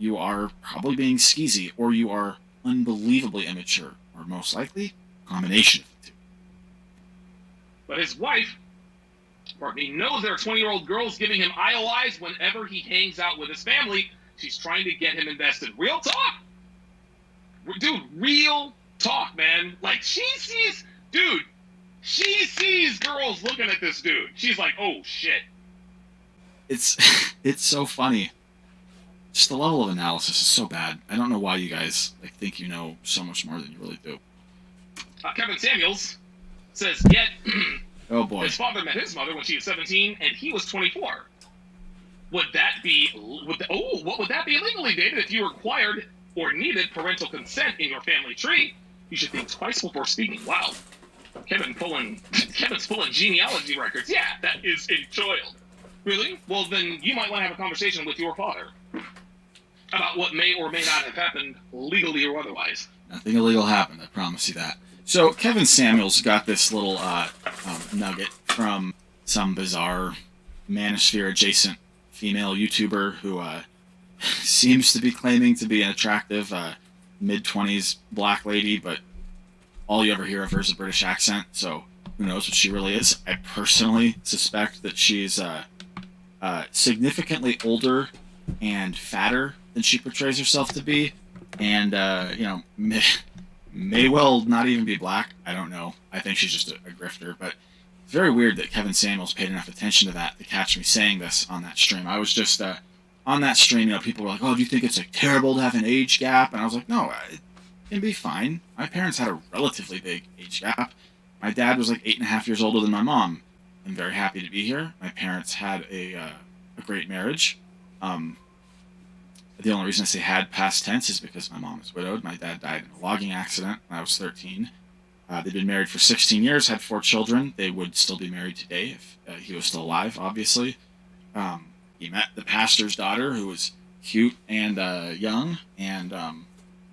you are probably being skeezy, or you are unbelievably immature, or most likely, a combination of the two. But his wife Courtney knows there are 20-year-old girls giving him idle eyes whenever he hangs out with his family. She's trying to get him invested. Real talk. Dude, real talk, man. Like, she sees girls looking at this dude. She's like, oh, shit. It's so funny. Just the level of analysis is so bad. I don't know why you guys think you know so much more than you really do. Kevin Samuels says, yet oh boy, his father met his mother when she was 17 and he was 24. What would that be illegally, David, if you required or needed parental consent in your family tree? You should think twice before speaking. Wow. Kevin's pulling genealogy records. Yeah, that is a child. Really? Well, then you might want to have a conversation with your father about what may or may not have happened, legally or otherwise. Nothing illegal happened, I promise you that. So Kevin Samuels got this little nugget from some bizarre manosphere adjacent female YouTuber who seems to be claiming to be an attractive mid-20s black lady, but all you ever hear of her is a British accent, so who knows what she really is. I personally suspect that she's significantly older and fatter than she portrays herself to be, and may well not even be black. I don't know. I think she's just a grifter, but it's very weird that Kevin Samuels paid enough attention to that to catch me saying this on that stream. I was just on that stream, people were like, oh, do you think it's terrible to have an age gap? And I was like, no, it can be fine. My parents had a relatively big age gap. My dad was 8.5 years older than my mom. I'm very happy to be here. My parents had a great marriage. The only reason I say had past tense is because my mom is widowed. My dad died in a logging accident when I was 13. They'd been married for 16 years, had 4 children. They would still be married today if he was still alive, obviously. He met the pastor's daughter, who was cute and young and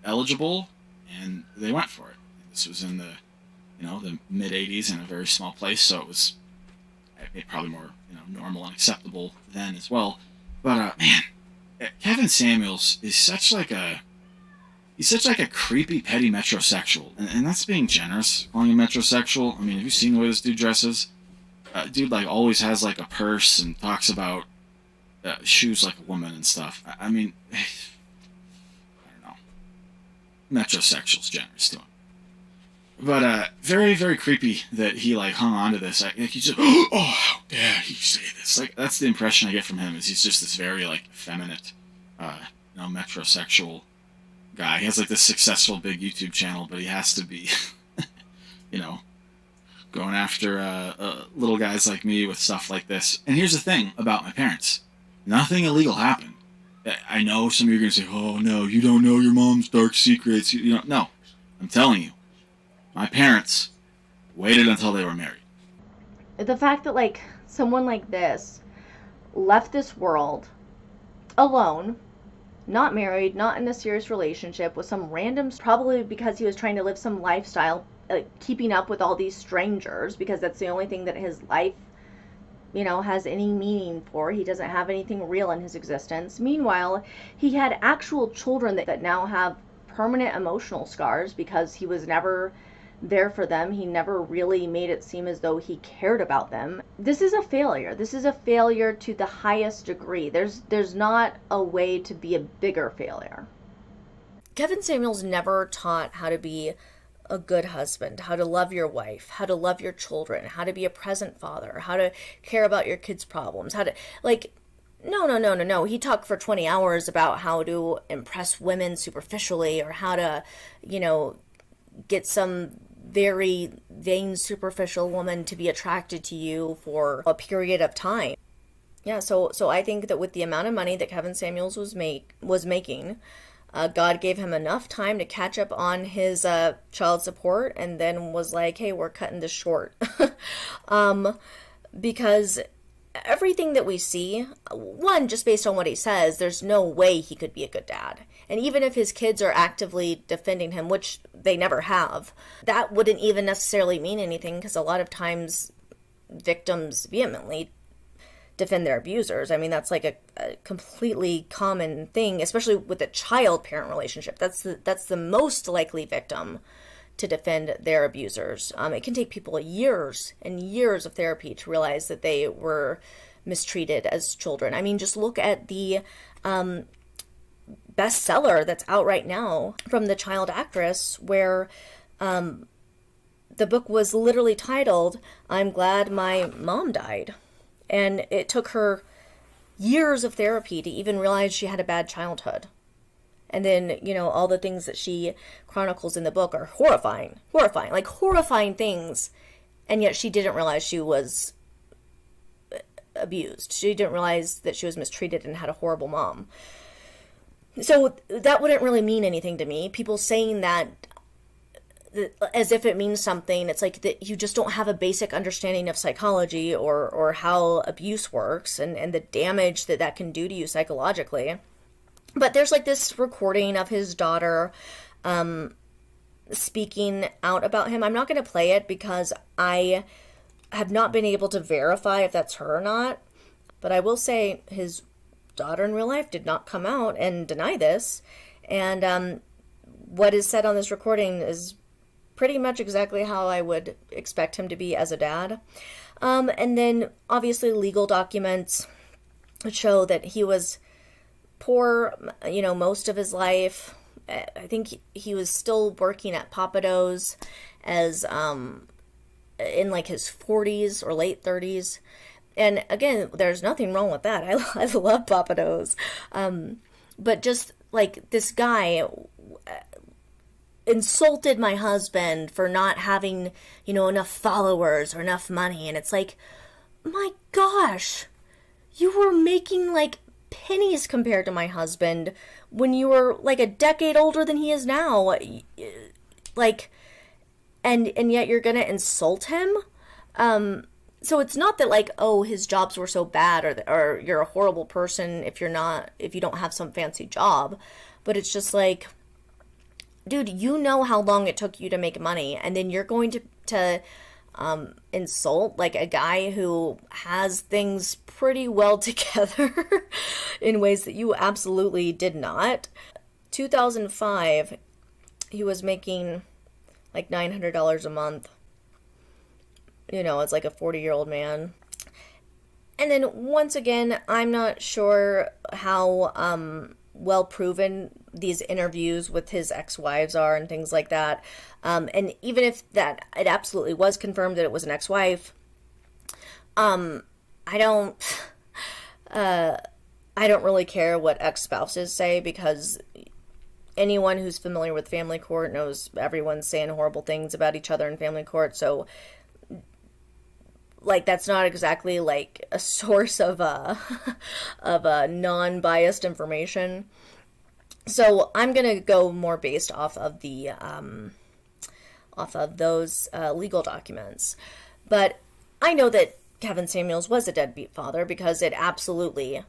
eligible, and they went for it. This was in the mid-'80s in a very small place, so it was probably more normal and acceptable then as well. But man, Kevin Samuels is such a creepy, petty metrosexual, and that's being generous, calling him metrosexual. I mean, have you seen the way this dude dresses? Dude always has a purse and talks about shoes like a woman and stuff. I mean, I don't know. Metrosexual's generous to him. But very, very creepy that he hung on to this. He just, oh, how dare he say this? That's the impression I get from him. Is he's just this very effeminate, metrosexual guy. He has this successful big YouTube channel, but he has to be, going after little guys like me with stuff like this. And here's the thing about my parents: nothing illegal happened. I know some of you are gonna say, "Oh no, you don't know your mom's dark secrets." No, I'm telling you. My parents waited until they were married. The fact that someone like this left this world alone, not married, not in a serious relationship with some random, probably because he was trying to live some lifestyle, keeping up with all these strangers, because that's the only thing that his life has any meaning for. He doesn't have anything real in his existence. Meanwhile, he had actual children that now have permanent emotional scars because he was never there for them. He never really made it seem as though he cared about them. This is a failure. This is a failure to the highest degree. There's not a way to be a bigger failure. Kevin Samuels never taught how to be a good husband, how to love your wife, how to love your children, how to be a present father, how to care about your kids' problems, how to, no. He talked for 20 hours about how to impress women superficially, or how to, get some very vain, superficial woman to be attracted to you for a period of time. Yeah, so I think that with the amount of money that Kevin Samuels was making, God gave him enough time to catch up on his child support, and then was like, hey, we're cutting this short. Because everything that we see, one, just based on what he says, there's no way he could be a good dad. And even if his kids are actively defending him, which they never have, that wouldn't even necessarily mean anything, because a lot of times victims vehemently defend their abusers. I mean, that's a completely common thing, especially with a child-parent relationship. That's the most likely victim to defend their abusers. It can take people years and years of therapy to realize that they were mistreated as children. I mean, just look at the bestseller that's out right now from the child actress, where the book was literally titled, "I'm Glad My Mom Died." And it took her years of therapy to even realize she had a bad childhood. And then, you know, all the things that she chronicles in the book are horrifying, like horrifying things. And yet she didn't realize she was abused. She didn't realize that she was mistreated and had a horrible mom. So that wouldn't really mean anything to me. People saying that as if it means something. It's like that you just don't have a basic understanding of psychology or how abuse works and the damage that that can do to you psychologically. But there's like this recording of his daughter speaking out about him. I'm not going to play it because I have not been able to verify if that's her or not. But I will say his daughter in real life did not come out and deny this. And what is said on this recording is pretty much exactly how I would expect him to be as a dad. And then obviously legal documents show that he was poor, you know, most of his life. I think he was still working at Pappadeaux's as in like his 40s or late 30s. And again, there's nothing wrong with that. I love Pappadeaux's. But just like this guy insulted my husband for not having, you know, enough followers or enough money. And it's like, my gosh, you were making like pennies compared to my husband when you were like a decade older than he is now. Like, and yet you're gonna insult him. So it's not that like, oh, his jobs were so bad or you're a horrible person if you don't have some fancy job, but it's just like, dude, you know how long it took you to make money, and then you're going to insult like a guy who has things pretty well together in ways that you absolutely did not. 2005, he was making like $900 a month. You know, it's like a 40-year-old man. And then once again, I'm not sure how well proven these interviews with his ex-wives are and things like that. And even if that it absolutely was confirmed that it was an ex-wife, I don't really care what ex-spouses say, because anyone who's familiar with family court knows everyone's saying horrible things about each other in family court. So like, that's not exactly like a source of non-biased information. So I'm gonna go more based off of the those legal documents. But I know that Kevin Samuels was a deadbeat father, because it absolutely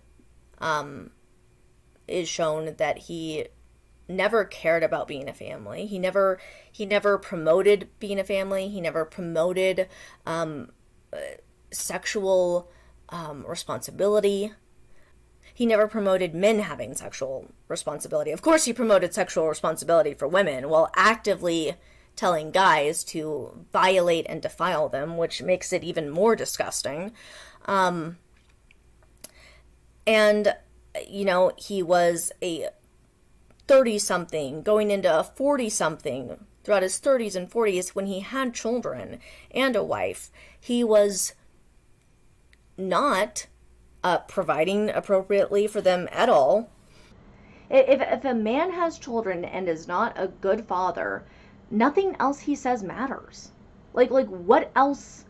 is shown that he never cared about being a family. He never promoted being a family. He never promoted sexual responsibility. He never promoted men having sexual responsibility. Of course, he promoted sexual responsibility for women while actively telling guys to violate and defile them, which makes it even more disgusting. And, you know, he was a 30-something going into a 40-something throughout his 30s and 40s when he had children and a wife. He was not providing appropriately for them at all. If a man has children and is not a good father, nothing else he says matters. Like what else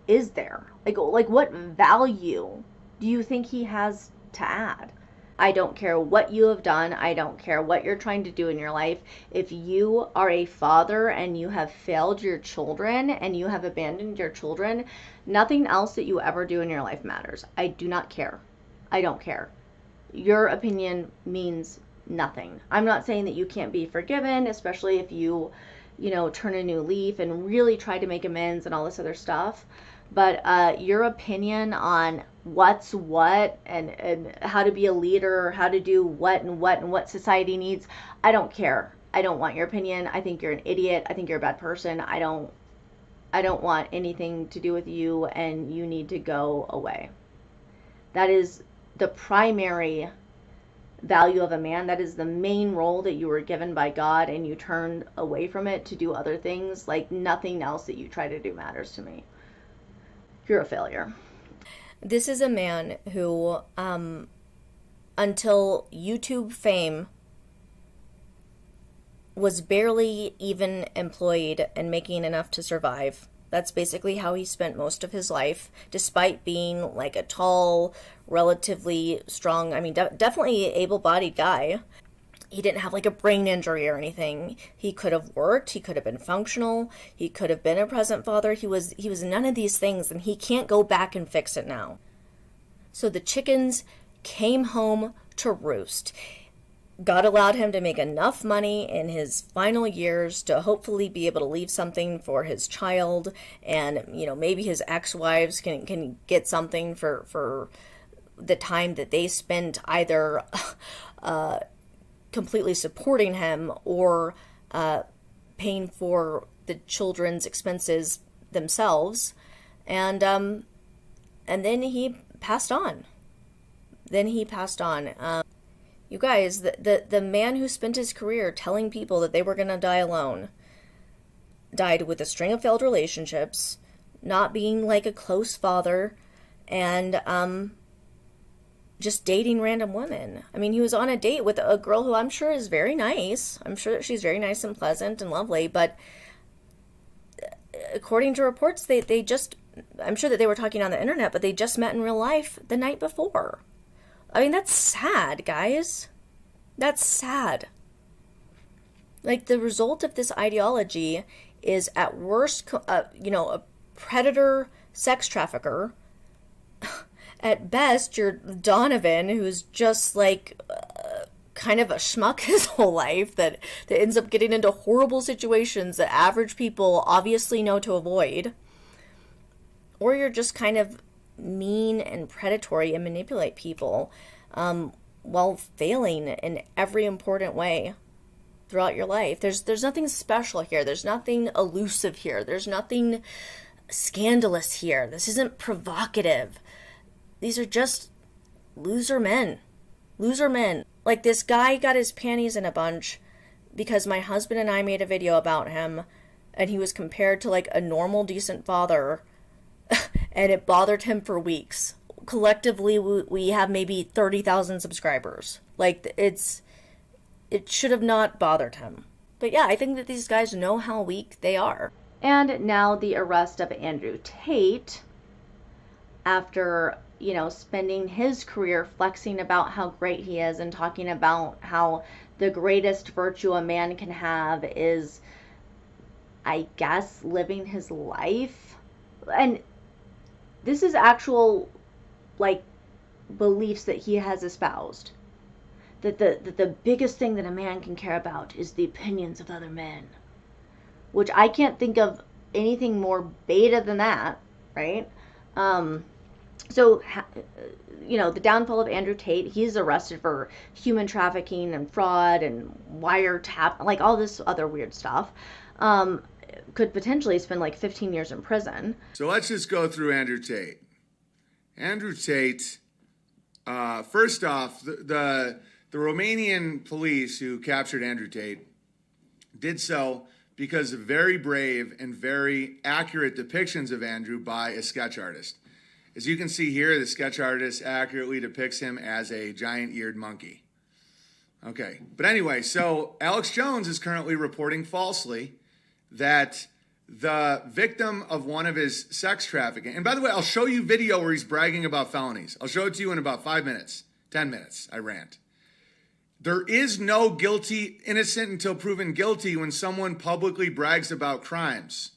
is there? Like what value do you think he has to add? I don't care what you have done. I don't care what you're trying to do in your life. If you are a father and you have failed your children and you have abandoned your children, nothing else that you ever do in your life matters. I do not care. I don't care. Your opinion means nothing. I'm not saying that you can't be forgiven, especially if you turn a new leaf and really try to make amends and all this other stuff. But your opinion on what's what and how to be a leader, or how to do what and what society needs, I don't care. I don't want your opinion. I think you're an idiot. I think you're a bad person. I don't want anything to do with you, and you need to go away. That is the primary value of a man. That is the main role that you were given by God, and you turned away from it to do other things. Like, nothing else that you try to do matters to me. You're a failure. This is a man who, until YouTube fame, was barely even employed and making enough to survive. That's basically how he spent most of his life, despite being like a tall, relatively strong, I mean, definitely able-bodied guy. He didn't have like a brain injury or anything. He could have worked, he could have been functional, he could have been a present father. He was none of these things, and he can't go back and fix it now. So the chickens came home to roost. God allowed him to make enough money in his final years to hopefully be able to leave something for his child, and, you know, maybe his ex-wives can get something for the time that they spent either completely supporting him or paying for the children's expenses themselves. And then he passed on. You guys, the man who spent his career telling people that they were going to die alone died with a string of failed relationships, not being like a close father, and just dating random women. I mean, he was on a date with a girl who I'm sure is very nice. I'm sure that she's very nice and pleasant and lovely, but according to reports, they just, I'm sure that they were talking on the internet, but they just met in real life the night before. I mean, that's sad, guys. That's sad. Like, the result of this ideology is, at worst, a predator sex trafficker. At best, you're Donovan, who's just, like, kind of a schmuck his whole life that ends up getting into horrible situations that average people obviously know to avoid. Or you're just kind of mean and predatory and manipulate people while failing in every important way throughout your life. There's nothing special here. There's nothing elusive here. There's nothing scandalous here. This isn't provocative. These are just loser men. Loser men. Like, this guy got his panties in a bunch because my husband and I made a video about him, and he was compared to like a normal, decent father, and it bothered him for weeks. Collectively, we have maybe 30,000 subscribers. Like, it should have not bothered him. But yeah, I think that these guys know how weak they are. And now the arrest of Andrew Tate, after, spending his career flexing about how great he is and talking about how the greatest virtue a man can have is, I guess, living his life. And this is actual, beliefs that he has espoused. That the biggest thing that a man can care about is the opinions of other men. Which I can't think of anything more beta than that, right? So, the downfall of Andrew Tate, he's arrested for human trafficking and fraud and wiretap, like all this other weird stuff. Could potentially spend 15 years in prison. So let's just go through Andrew Tate. Andrew Tate, first off, the Romanian police who captured Andrew Tate did so because of very brave and very accurate depictions of Andrew by a sketch artist. As you can see here, the sketch artist accurately depicts him as a giant-eared monkey. Okay, but anyway, so Alex Jones is currently reporting falsely that the victim of one of his sex trafficking, and by the way, I'll show you video where he's bragging about felonies. I'll show it to you in about 5 minutes, 10 minutes, I rant. There is no guilty, innocent until proven guilty when someone publicly brags about crimes.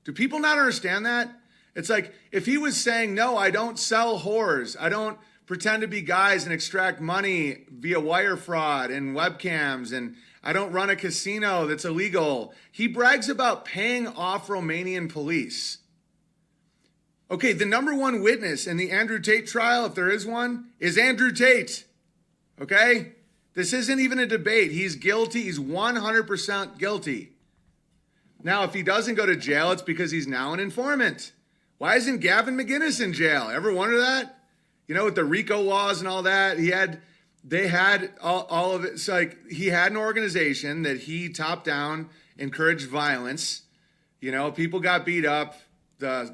Do people not understand that? It's like, if he was saying, no, I don't sell whores, I don't pretend to be guys and extract money via wire fraud and webcams, and I don't run a casino that's illegal. He brags about paying off Romanian police. Okay, the number one witness in the Andrew Tate trial, if there is one, is Andrew Tate. Okay? This isn't even a debate. He's guilty. He's 100% guilty. Now, if he doesn't go to jail, it's because he's now an informant. Why isn't Gavin McInnes in jail? Ever wonder that? You know, with the RICO laws and all that, they had all of it. It's like he had an organization that he top down encouraged violence. You know, people got beat up.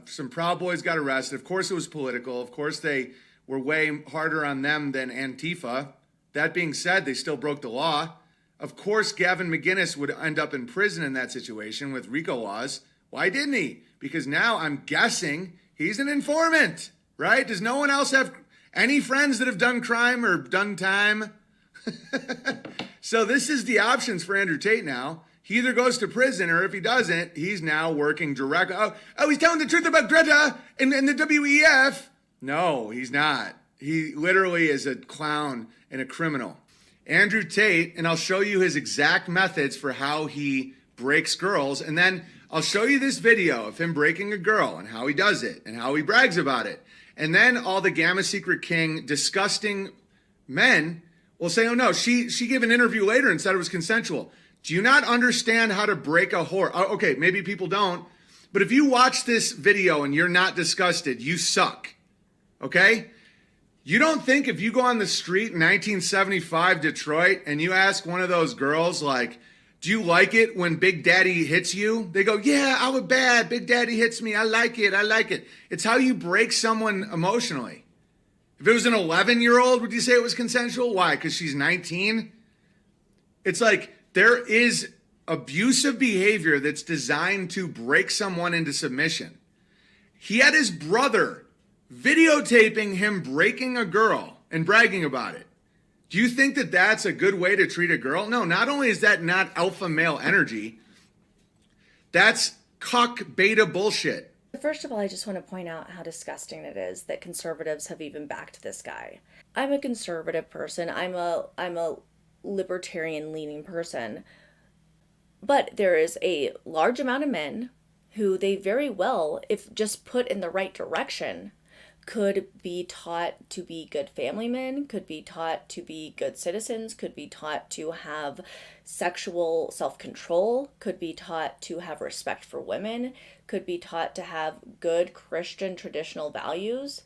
Some Proud Boys got arrested. Of course, it was political. Of course, they were way harder on them than Antifa. That being said, they still broke the law. Of course, Gavin McInnes would end up in prison in that situation with RICO laws. Why didn't he? Because now I'm guessing he's an informant, right? Does no one else have any friends that have done crime or done time? So this is the options for Andrew Tate now. He either goes to prison, or if he doesn't, he's now working directly. Oh, he's telling the truth about Greta and the WEF. No, he's not. He literally is a clown and a criminal. Andrew Tate, and I'll show you his exact methods for how he breaks girls, and then I'll show you this video of him breaking a girl and how he does it and how he brags about it. And then all the Gamma Secret King disgusting men will say, oh no, she gave an interview later and said it was consensual. Do you not understand how to break a whore? Oh, okay, maybe people don't, but if you watch this video and you're not disgusted, you suck, okay? You don't think if you go on the street in 1975 Detroit and you ask one of those girls, like, do you like it when Big Daddy hits you? They go, yeah, I was bad. Big Daddy hits me. I like it. I like it. It's how you break someone emotionally. If it was an 11-year-old, would you say it was consensual? Why? Because she's 19? It's like there is abusive behavior that's designed to break someone into submission. He had his brother videotaping him breaking a girl and bragging about it. Do you think that that's a good way to treat a girl? No, not only is that not alpha male energy, that's cuck beta bullshit. First of all, I just want to point out how disgusting it is that conservatives have even backed this guy. I'm a conservative person. I'm a libertarian leaning person. But there is a large amount of men who they very well, if just put in the right direction, could be taught to be good family men, could be taught to be good citizens, could be taught to have sexual self-control, could be taught to have respect for women, could be taught to have good Christian traditional values.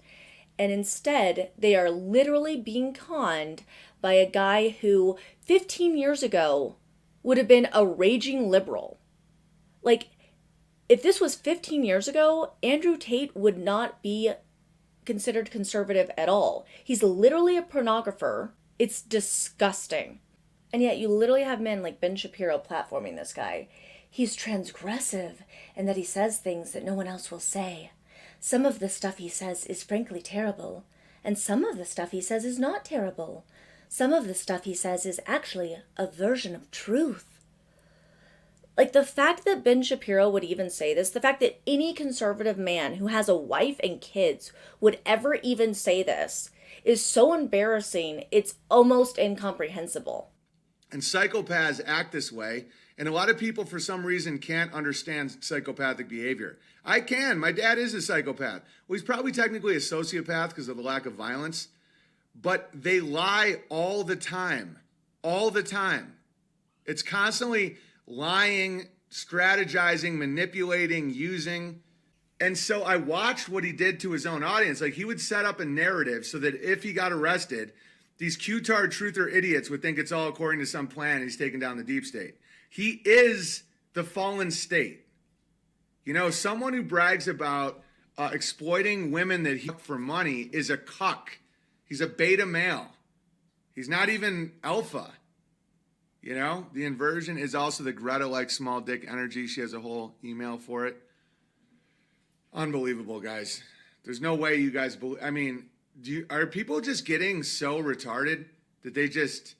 And instead, they are literally being conned by a guy who 15 years ago would have been a raging liberal. Like, if this was 15 years ago, Andrew Tate would not be considered conservative at all. He's literally a pornographer. It's disgusting. And yet you literally have men like Ben Shapiro platforming this guy. He's transgressive and that he says things that no one else will say. Some of the stuff he says is frankly terrible, and some of the stuff he says is not terrible. Some of the stuff he says is actually a version of truth. Like, the fact that Ben Shapiro would even say this, the fact that any conservative man who has a wife and kids would ever even say this is so embarrassing, it's almost incomprehensible. And psychopaths act this way, and a lot of people for some reason can't understand psychopathic behavior. I can. My dad is a psychopath. Well, he's probably technically a sociopath because of the lack of violence, but they lie all the time. All the time. It's constantly lying, strategizing, manipulating, using. And so I watched what he did to his own audience. Like, he would set up a narrative so that if he got arrested, these Q-tard truther idiots would think it's all according to some plan and he's taking down the deep state. He is the fallen state. You know, someone who brags about exploiting women that he for money is a cuck. He's a beta male. He's not even alpha. You know, the inversion is also the Greta-like small dick energy. She has a whole email for it. Unbelievable, guys. There's no way you guys believe. I mean, are people just getting so retarded that they just...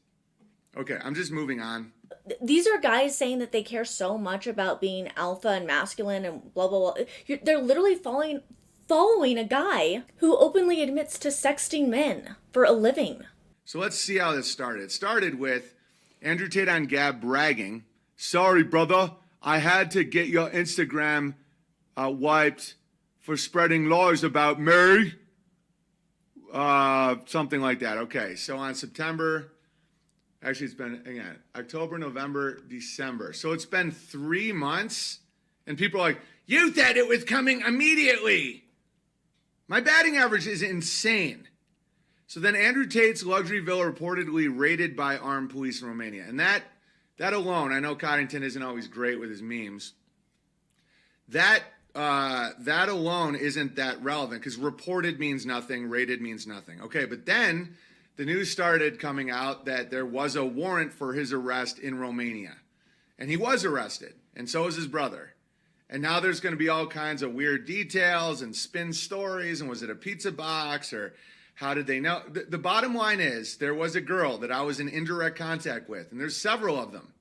Okay, I'm just moving on. These are guys saying that they care so much about being alpha and masculine and blah, blah, blah. They're literally following a guy who openly admits to sexting men for a living. So let's see how this started. It started with Andrew Tate on Gab bragging, sorry, brother, I had to get your Instagram wiped for spreading lies about me. Something like that. Okay, so on September Actually, it's been, again, October, November, December. So it's been 3 months, and people are like, you said it was coming immediately. My batting average is insane. So then Andrew Tate's luxury villa reportedly raided by armed police in Romania. And that alone, I know Coddington isn't always great with his memes. That alone isn't that relevant because reported means nothing, raided means nothing. Okay, but then the news started coming out that there was a warrant for his arrest in Romania. And he was arrested, and so was his brother. And now there's going to be all kinds of weird details and spin stories, and was it a pizza box, or how did they know? The bottom line is there was a girl that I was in indirect contact with, and there's several of them,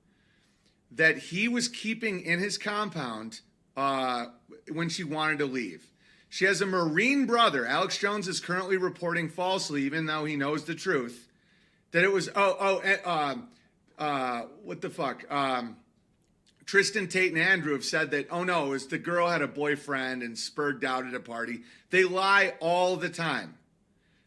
that he was keeping in his compound when she wanted to leave. She has a Marine brother. Alex Jones is currently reporting falsely, even though he knows the truth, that it was, what the fuck? Tristan, Tate, and Andrew have said that, oh no, it was the girl had a boyfriend and spurged out at a party. They lie all the time.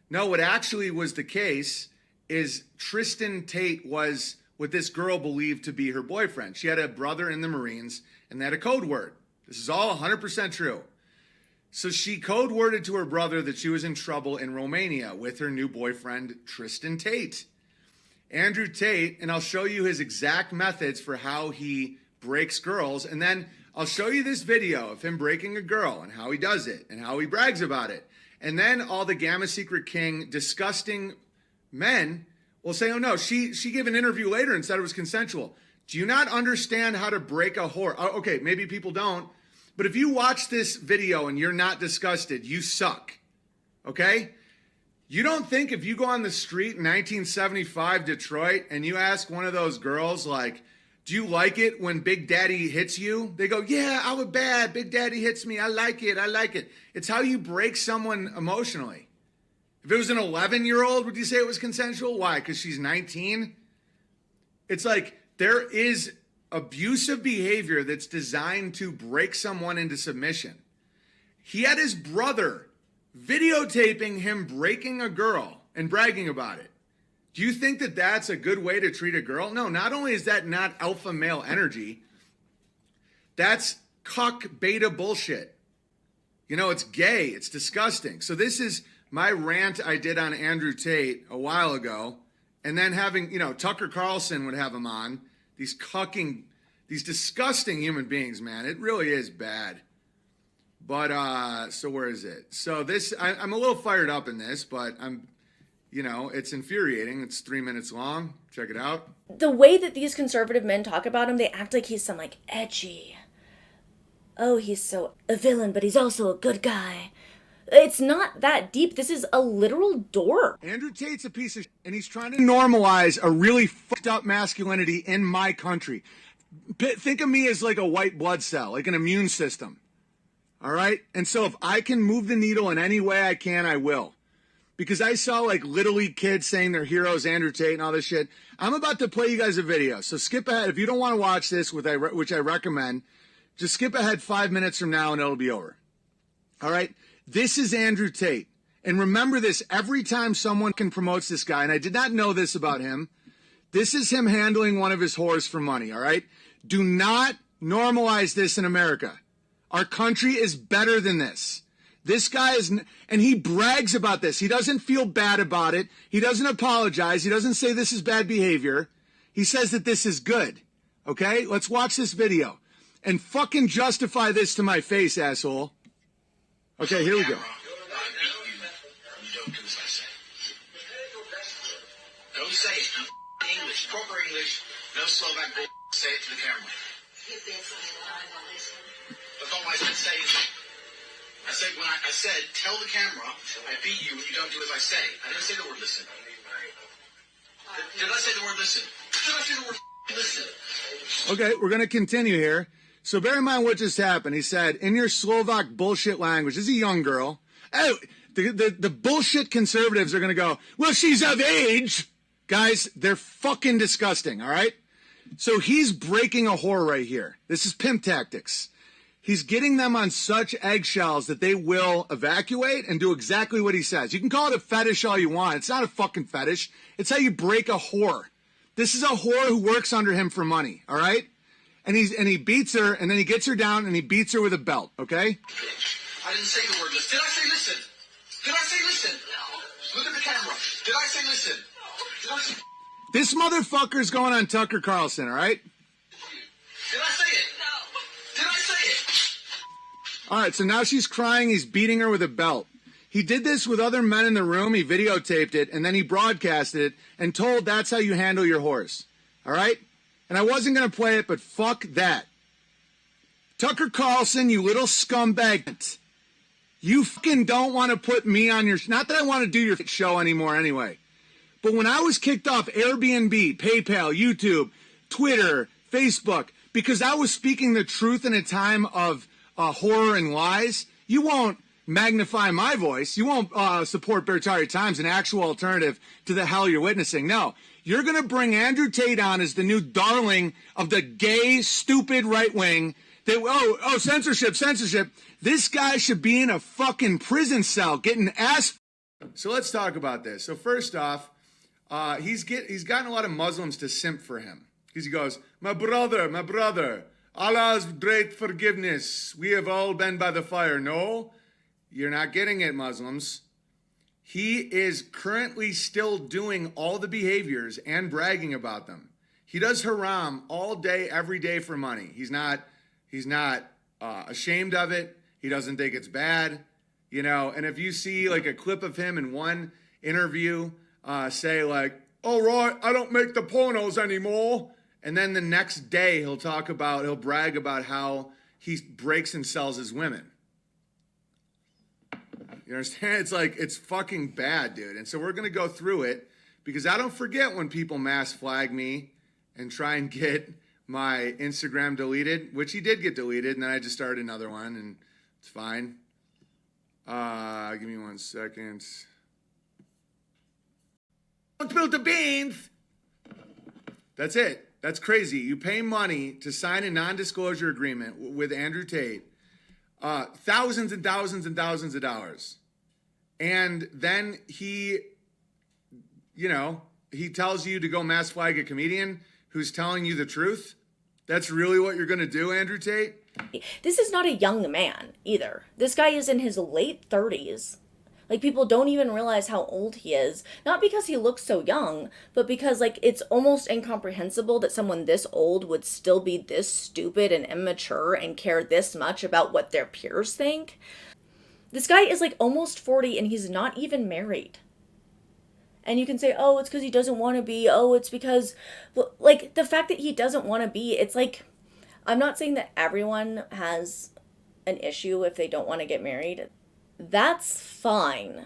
No, what actually was the case is Tristan Tate was what this girl believed to be her boyfriend. She had a brother in the Marines, and they had a code word. This is all 100% true. So she code worded to her brother that she was in trouble in Romania with her new boyfriend, Tristan Tate. Andrew Tate, and I'll show you his exact methods for how he breaks girls, and then I'll show you this video of him breaking a girl and how he does it and how he brags about it. And then all the Gamma Secret King disgusting men will say, oh no, she gave an interview later and said it was consensual. Do you not understand how to break a whore? Oh, okay, maybe people don't. But if you watch this video and you're not disgusted, you suck. Okay? You don't think if you go on the street in 1975 Detroit and you ask one of those girls, like, do you like it when Big Daddy hits you? They go, yeah, I was bad. Big Daddy hits me. I like it. I like it. It's how you break someone emotionally. If it was an 11-year-old, would you say it was consensual? Why? Because she's 19? It's like there is abusive behavior that's designed to break someone into submission. He had his brother videotaping him breaking a girl and bragging about it. Do you think that that's a good way to treat a girl? No, not only is that not alpha male energy, that's cuck beta bullshit. You know, it's gay. It's disgusting. So this is my rant I did on Andrew Tate a while ago. And then having, Tucker Carlson would have him on. These disgusting human beings, man. It really is bad. But, so where is it? So this, I'm a little fired up in this, but it's infuriating. It's 3 minutes long. Check it out. The way that these conservative men talk about him, they act like he's some, edgy. Oh, he's so a villain, but he's also a good guy. It's not that deep. This is a literal dork. Andrew Tate's a piece of shit, and he's trying to normalize a really fucked up masculinity in my country. Think of me as like a white blood cell, like an immune system. All right? And so if I can move the needle in any way I can, I will. Because I saw Little League kids saying they're heroes, Andrew Tate and all this shit. I'm about to play you guys a video. So skip ahead. If you don't want to watch this, which I recommend, just skip ahead 5 minutes from now and it'll be over. All right? This is Andrew Tate. And remember this, every time someone promotes this guy, and I did not know this about him, this is him handling one of his whores for money, all right? Do not normalize this in America. Our country is better than this. This guy is, and he brags about this. He doesn't feel bad about it. He doesn't apologize. He doesn't say this is bad behavior. He says that this is good. Okay? Let's watch this video. And fucking justify this to my face, asshole. Okay, here we go. Don't say it. English, proper English, no Slovak bull. Say it to the camera. That's all I said. Say it. I said I said tell the camera I beat you when you don't do as I say. I didn't say the word listen. Did I say the word listen? Did I say the word listen? Okay, we're going to continue here. So bear in mind what just happened. He said, in your Slovak bullshit language, this is a young girl. Oh, the bullshit conservatives are going to go, well, she's of age. Guys, they're fucking disgusting, all right? So he's breaking a whore right here. This is pimp tactics. He's getting them on such eggshells that they will evacuate and do exactly what he says. You can call it a fetish all you want. It's not a fucking fetish. It's how you break a whore. This is a whore who works under him for money, all right? And he beats her, and then he gets her down, and he beats her with a belt, okay? I didn't say the word listen. Did I say listen? Did I say listen? No. Look at the camera. Did I say listen? Did I say... This motherfucker's going on Tucker Carlson, all right? Did I say it? No. Did I say it? All right, so now she's crying. He's beating her with a belt. He did this with other men in the room. He videotaped it, and then he broadcasted it and told that's how you handle your horse. All right? And I wasn't going to play it, but fuck that. Tucker Carlson, you little scumbag. You fucking don't want to put me on your... Not that I want to do your show anymore anyway. But when I was kicked off Airbnb, PayPal, YouTube, Twitter, Facebook, because I was speaking the truth in a time of horror and lies, you won't magnify my voice. You won't support Bertari Times, an actual alternative to the hell you're witnessing. No, you're going to bring Andrew Tate on as the new darling of the gay, stupid right wing. Censorship. This guy should be in a fucking prison cell getting ass. So let's talk about this. So first off, he's gotten a lot of Muslims to simp for him. Because he goes, my brother, Allah's great forgiveness. We have all been by the fire. No, you're not getting it, Muslims. He is currently still doing all the behaviors and bragging about them. He does haram all day, every day for money. He's not ashamed of it. He doesn't think it's bad, you know. And if you see like a clip of him in one interview say like, "All right, I don't make the pornos anymore," and then the next day he'll brag about how he breaks and sells his women. You understand? It's like, it's fucking bad, dude. And so we're going to go through it because I don't forget when people mass flag me and try and get my Instagram deleted, which he did get deleted, and then I just started another one, and it's fine. Give me 1 second. Don't spill the beans. That's it. That's crazy. You pay money to sign a non-disclosure agreement with Andrew Tate, thousands and thousands and thousands of dollars. And then he tells you to go mass flag a comedian who's telling you the truth. That's really what you're going to do, Andrew Tate? This is not a young man either. This guy is in his late 30s. Like, people don't even realize how old he is. Not because he looks so young, but because, like, it's almost incomprehensible that someone this old would still be this stupid and immature and care this much about what their peers think. This guy is, like, almost 40 and he's not even married. And you can say, oh, it's because he doesn't want to be. Oh, it's because, like, the fact that he doesn't want to be, it's like, I'm not saying that everyone has an issue if they don't want to get married. That's fine.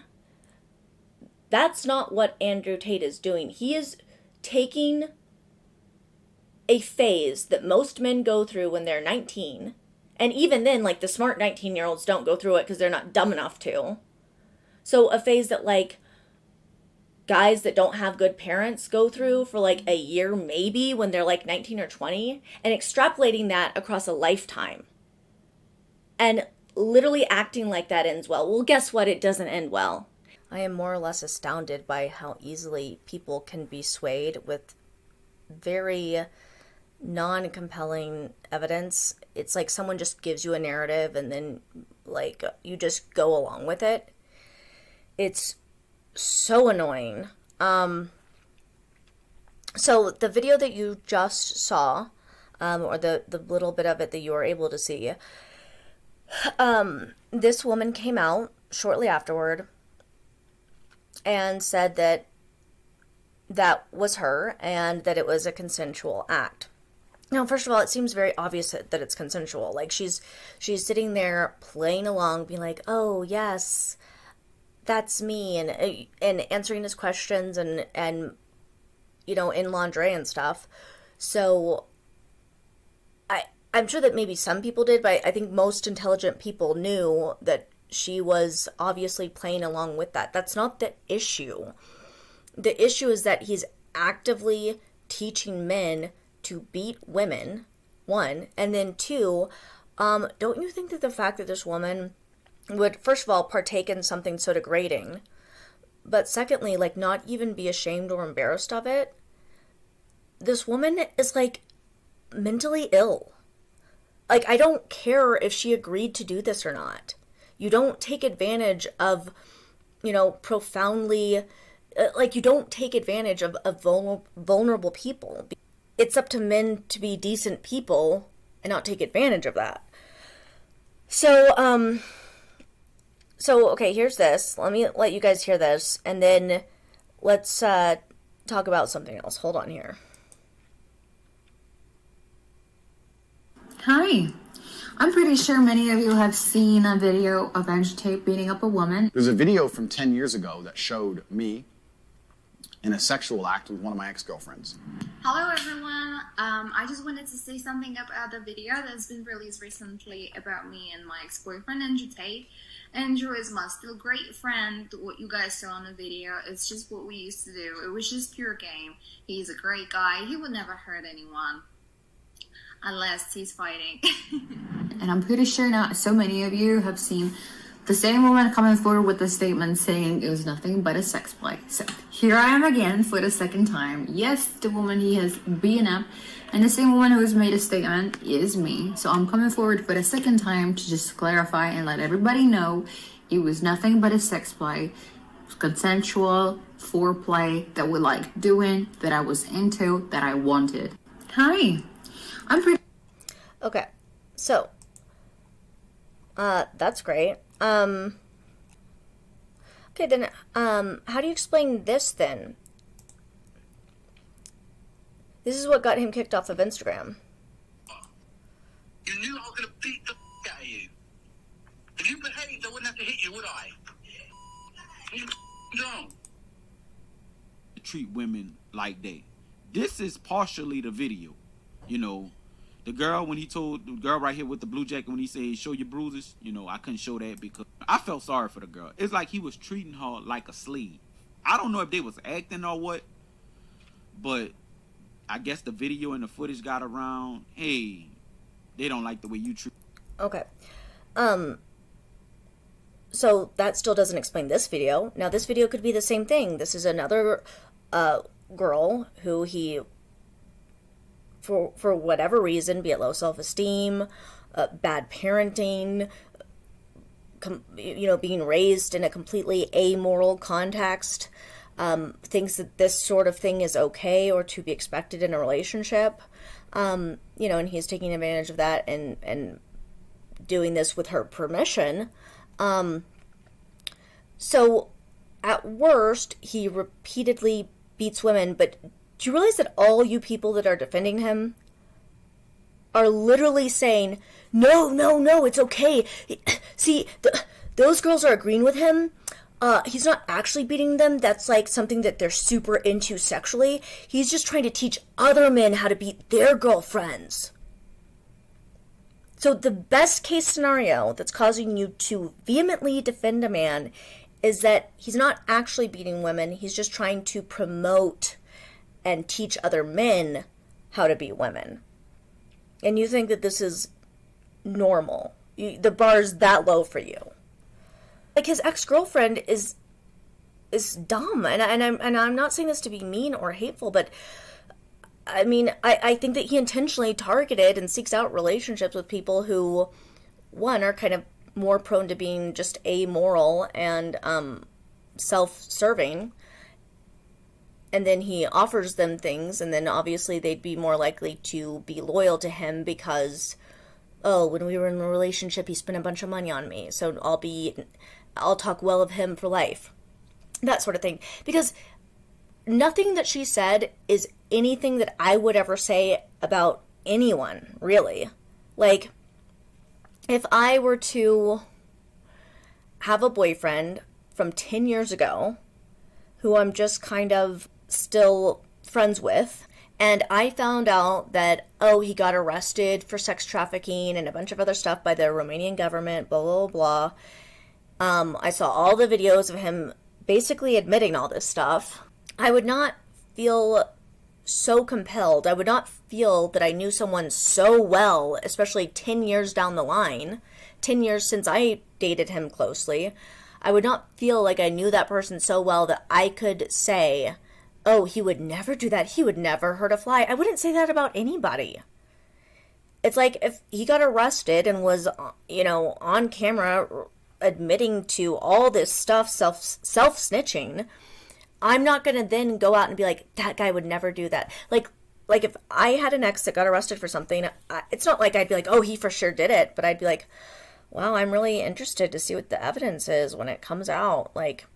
That's not what Andrew Tate is doing. He is taking a phase that most men go through when they're 19. And even then, like, the smart 19-year-olds don't go through it because they're not dumb enough to. So a phase that, like, guys that don't have good parents go through for like a year maybe when they're like 19 or 20, and extrapolating that across a lifetime and literally acting like that ends well. Well, guess what? It doesn't end well. I am more or less astounded by how easily people can be swayed with very non-compelling evidence. It's like someone just gives you a narrative and then like you just go along with it. It's so annoying. So the video that you just saw, or the little bit of it that you were able to see, this woman came out shortly afterward and said that that was her and that it was a consensual act. Now, first of all, it seems very obvious that it's consensual. Like, she's sitting there playing along, being like, oh, yes, that's me, and answering his questions and you know, in lingerie and stuff. So I'm sure that maybe some people did, but I think most intelligent people knew that she was obviously playing along with that. That's not the issue. The issue is that he's actively teaching men to beat women, one, and then two, don't you think that the fact that this woman would, first of all, partake in something so degrading, but secondly, like, not even be ashamed or embarrassed of it, this woman is like mentally ill. Like, I don't care if she agreed to do this or not. You don't take advantage of, you know, profoundly, like, you don't take advantage of vulnerable people. It's up to men to be decent people and not take advantage of that. So, okay, here's this. Let me let you guys hear this, and then let's talk about something else. Hold on here. Hi. I'm pretty sure many of you have seen a video of Tate beating up a woman. There's a video from 10 years ago that showed me in a sexual act with one of my ex-girlfriends. Hello everyone, I just wanted to say something about the video that's been released recently about me and my ex-boyfriend Andrew Tate. Andrew is my still great friend. What you guys saw in the video, it's just what we used to do. It was just pure game. He's a great guy. He would never hurt anyone. Unless he's fighting. And I'm pretty sure not so many of you have seen the same woman coming forward with a statement saying it was nothing but a sex play. So here I am again for the second time. Yes, the woman he has beaten up, and the same woman who has made a statement is me. So I'm coming forward for the second time to just clarify and let everybody know it was nothing but a sex play. It was consensual foreplay that we liked doing, that I was into, that I wanted. Hi. I'm pretty... Okay, so, that's great. Okay, then, how do you explain this, then? This is what got him kicked off of Instagram. You knew I was going to beat the out of you. If you behaved, I wouldn't have to hit you, would I? You don't. Treat women like that. This is partially the video. You know, the girl, when he told the girl right here with the blue jacket, when he said, show your bruises, you know, I couldn't show that because I felt sorry for the girl. It's like he was treating her like a slave. I don't know if they was acting or what, but I guess the video and the footage got around. Hey, they don't like the way you treat. Okay. So that still doesn't explain this video. Now, this video could be the same thing. This is another girl who he... For whatever reason, be it low self-esteem, bad parenting, you know, being raised in a completely amoral context, thinks that this sort of thing is okay or to be expected in a relationship, you know, and he's taking advantage of that and doing this with her permission. So, at worst, he repeatedly beats women, but do you realize that all you people that are defending him are literally saying, no, no, no, it's okay. See, those girls are agreeing with him. He's not actually beating them. That's like something that they're super into sexually. He's just trying to teach other men how to beat their girlfriends. So the best case scenario that's causing you to vehemently defend a man is that he's not actually beating women. He's just trying to promote and teach other men how to beat women. And you think that this is normal. The bar is that low for you. Like, his ex-girlfriend is dumb. And I'm not saying this to be mean or hateful, but I mean, I think that he intentionally targeted and seeks out relationships with people who, one, are kind of more prone to being just amoral and self-serving. And then he offers them things, and then obviously they'd be more likely to be loyal to him because, oh, when we were in a relationship, he spent a bunch of money on me, so I'll talk well of him for life. That sort of thing. Because nothing that she said is anything that I would ever say about anyone, really. Like, if I were to have a boyfriend from 10 years ago who I'm just kind of still friends with, and I found out that, oh, he got arrested for sex trafficking and a bunch of other stuff by the Romanian government, blah, blah, blah. I saw all the videos of him basically admitting all this stuff. I would not feel so compelled. I would not feel that I knew someone so well, especially 10 years down the line, 10 years since I dated him closely. I would not feel like I knew that person so well that I could say, oh, he would never do that. He would never hurt a fly. I wouldn't say that about anybody. It's like if he got arrested and was, you know, on camera admitting to all this stuff, self-snitching, I'm not going to then go out and be like, that guy would never do that. Like if I had an ex that got arrested for something, it's not like I'd be like, oh, he for sure did it. But I'd be like, wow, I'm really interested to see what the evidence is when it comes out. Like,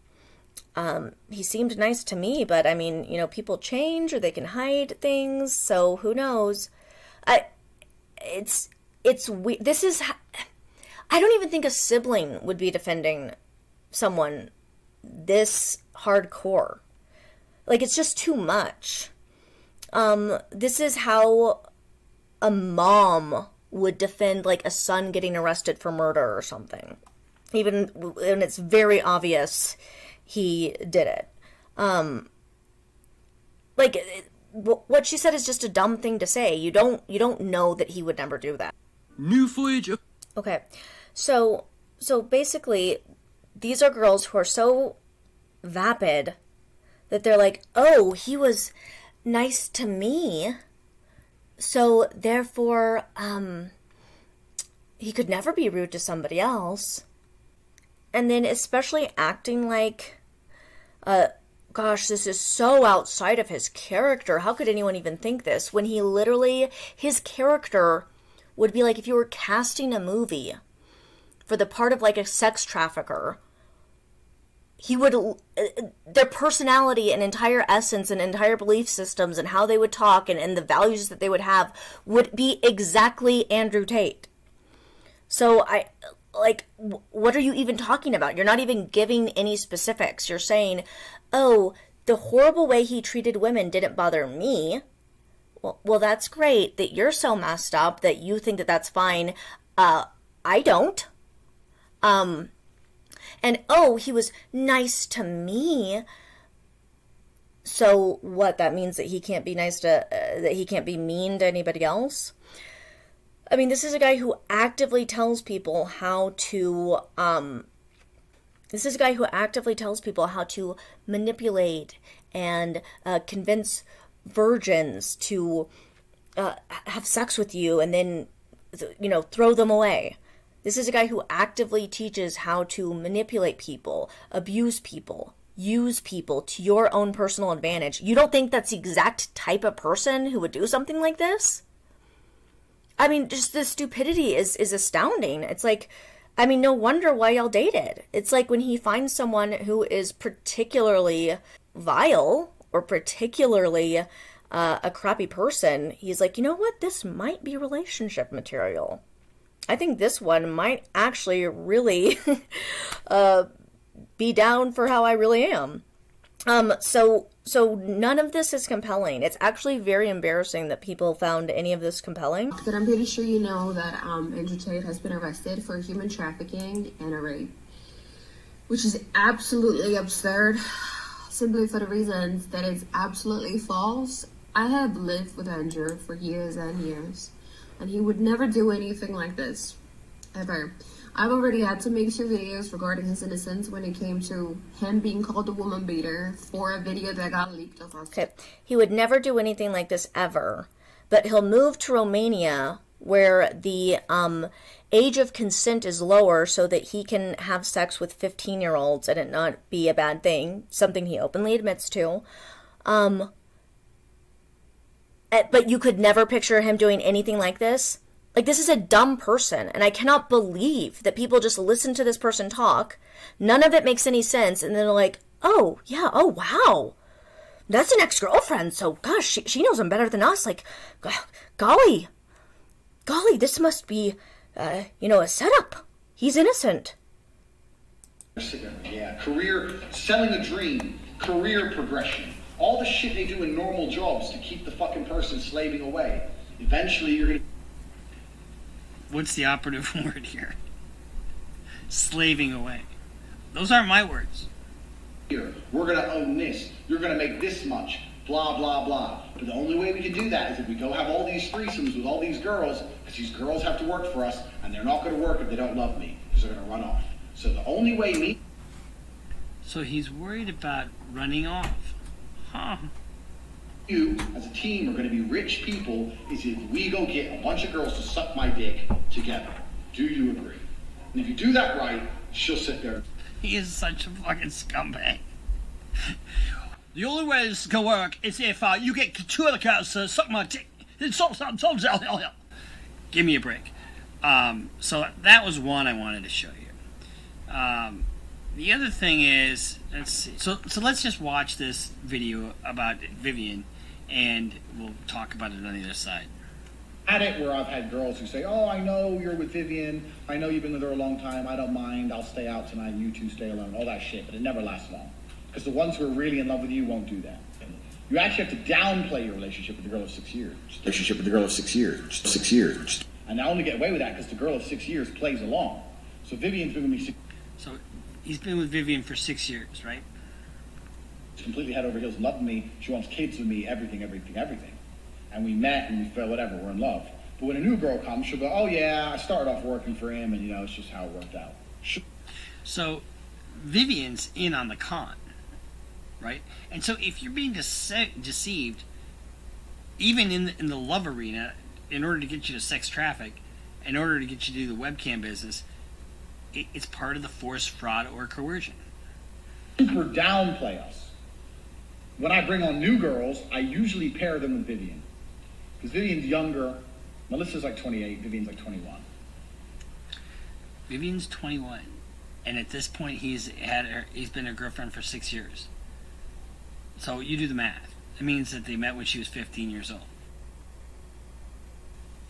he seemed nice to me, but I mean, you know, people change or they can hide things. So who knows? This is, I don't even think a sibling would be defending someone this hardcore. Like, it's just too much. This is how a mom would defend, like, a son getting arrested for murder or something. Even when it's very obvious he did it. What she said is just a dumb thing to say. You don't know that he would never do that. New footage. Okay, so basically, these are girls who are so vapid that they're like, oh, he was nice to me, so therefore, he could never be rude to somebody else. And then especially acting like, gosh, this is so outside of his character. How could anyone even think this? When he literally, his character would be like if you were casting a movie for the part of like a sex trafficker. He would, their personality and entire essence and entire belief systems and how they would talk and the values that they would have would be exactly Andrew Tate. So what are you even talking about? You're not even giving any specifics. You're saying, oh, the horrible way he treated women didn't bother me. Well, that's great that you're so messed up that you think that that's fine. I don't. And, oh, he was nice to me. So what? That means that he can't be nice to, that he can't be mean to anybody else? I mean, this is a guy who actively tells people how to, manipulate and convince virgins to have sex with you and then, you know, throw them away. This is a guy who actively teaches how to manipulate people, abuse people, use people to your own personal advantage. You don't think that's the exact type of person who would do something like this? I mean, just the stupidity is astounding. It's like, I mean, no wonder why y'all dated. It's like when he finds someone who is particularly vile or particularly a crappy person, he's like, you know what? This might be relationship material. I think this one might actually really be down for how I really am. So none of this is compelling. It's actually very embarrassing that people found any of this compelling. But I'm pretty sure you know that Andrew Tate has been arrested for human trafficking and a rape, which is absolutely absurd, simply for the reasons that it's absolutely false. I have lived with Andrew for years and years, and he would never do anything like this, ever. I've already had to make 2 videos regarding his innocence when it came to him being called a woman beater for a video that got leaked of us. Okay, he would never do anything like this ever, but he'll move to Romania where the age of consent is lower so that he can have sex with 15-year-olds and it not be a bad thing, something he openly admits to. But you could never picture him doing anything like this. Like, this is a dumb person, and I cannot believe that people just listen to this person talk. None of it makes any sense, and then they're like, oh, yeah, oh, wow. That's an ex-girlfriend, so, gosh, she knows him better than us. Like, golly, this must be, a setup. He's innocent. Yeah, career, selling a dream, career progression. All the shit they do in normal jobs to keep the fucking person slaving away. Eventually, you're gonna... What's the operative word here? Slaving away. Those aren't my words. We're gonna own this. You're gonna make this much. Blah, blah, blah. But the only way we can do that is if we go have all these threesomes with all these girls, because these girls have to work for us, and they're not gonna work if they don't love me, because they're gonna run off. So the only way me... So he's worried about running off. Huh. You, as a team, are going to be rich people is if we go get a bunch of girls to suck my dick together. Do you agree? And if you do that right, she'll sit there. He is such a fucking scumbag. The only way this can work is if you get 2 other girls to suck my dick. Give me a break. So that was one I wanted to show you. The other thing is, let's see. So let's just watch this video about Vivian, and we'll talk about it on the other side. At it where I've had girls who say, oh, I know you're with Vivian. I know you've been with her a long time. I don't mind. I'll stay out tonight. You two stay alone. All that shit. But it never lasts long. Because the ones who are really in love with you won't do that. You actually have to downplay your relationship with the girl of 6 years. Relationship with the girl of 6 years. 6 years. And I only get away with that because the girl of 6 years plays along. So Vivian's been with me 6 years. So he's been with Vivian for 6 years, right? She's completely head over heels in love with me. She wants kids with me, everything. And we met and we felt whatever, we're in love. But when a new girl comes, she'll go, oh yeah, I started off working for him and it's just how it worked out. So Vivian's in on the con, right? And so if you're being deceived, even in the love arena, in order to get you to sex traffic, in order to get you to do the webcam business, it's part of the force, fraud, or coercion. Super downplay us. When I bring on new girls, I usually pair them with Vivian. Because Vivian's younger. Melissa's like 28, Vivian's like 21. Vivian's 21. And at this point, he's been her girlfriend for 6 years. So you do the math. It means that they met when she was 15 years old.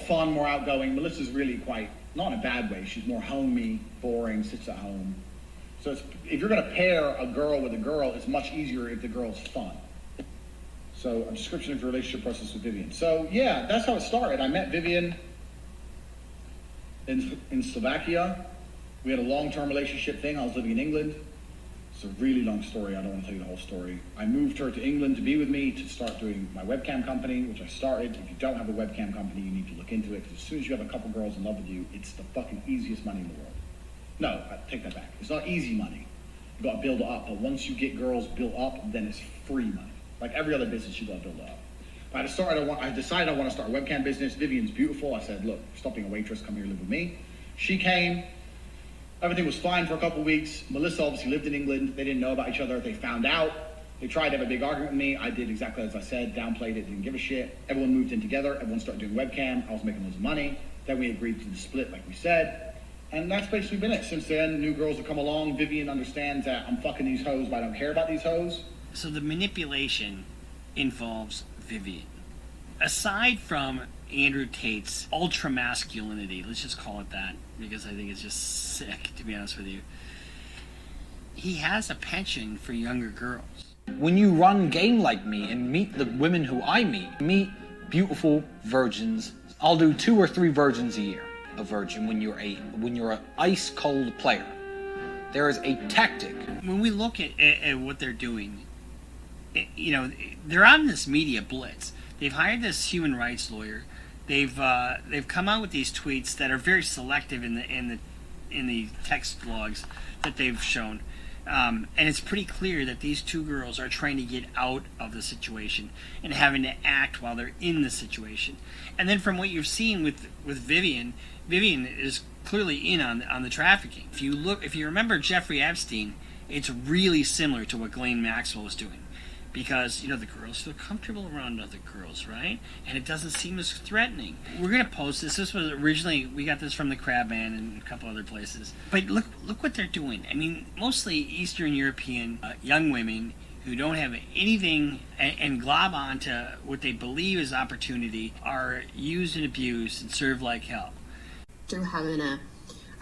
Fun, more outgoing. Melissa's really quite, not in a bad way. She's more homey, boring, sits at home. So if you're going to pair a girl with a girl, it's much easier if the girl's fun. So a description of your relationship process with Vivian. So yeah, that's how it started. I met Vivian in Slovakia. We had a long-term relationship thing. I was living in England. It's a really long story. I don't want to tell you the whole story. I moved her to England to be with me to start doing my webcam company, which I started. If you don't have a webcam company, you need to look into it, because as soon as you have a couple girls in love with you, it's the fucking easiest money in the world. No, I take that back. It's not easy money. You got to build it up. But once you get girls built up, then it's free money. Like every other business, you got to build it up. But I decided I want to start a webcam business. Vivian's beautiful. I said, look, stop being a waitress. Come here, live with me. She came. Everything was fine for a couple of weeks. Melissa obviously lived in England. They didn't know about each other. They found out. They tried to have a big argument with me. I did exactly as I said, downplayed it, didn't give a shit. Everyone moved in together. Everyone started doing webcam. I was making loads of money. Then we agreed to the split like we said. And that's basically been it. Since then, new girls have come along. Vivian understands that I'm fucking these hoes, but I don't care about these hoes. So the manipulation involves Vivian. Aside from Andrew Tate's ultra masculinity, let's just call it that, because I think it's just sick, to be honest with you, he has a penchant for younger girls. When you run game like me and meet the women who I meet beautiful virgins. I'll do 2 or 3 virgins a year. A virgin when you're an ice cold player. There is a tactic. When we look at what they're doing, they're on this media blitz. They've hired this human rights lawyer. They've come out with these tweets that are very selective in the text logs that they've shown. And it's pretty clear that these 2 girls are trying to get out of the situation and having to act while they're in the situation. And then from what you've seen with Vivian is clearly in on the trafficking. If you remember Jeffrey Epstein, it's really similar to what Ghislaine Maxwell was doing. Because, the girls feel comfortable around other girls, right? And it doesn't seem as threatening. We're going to post this. This was originally, we got this from the Crab Man and a couple other places. But look what they're doing. I mean, mostly Eastern European young women who don't have anything and glob onto what they believe is opportunity are used and abused and served like hell. Through having a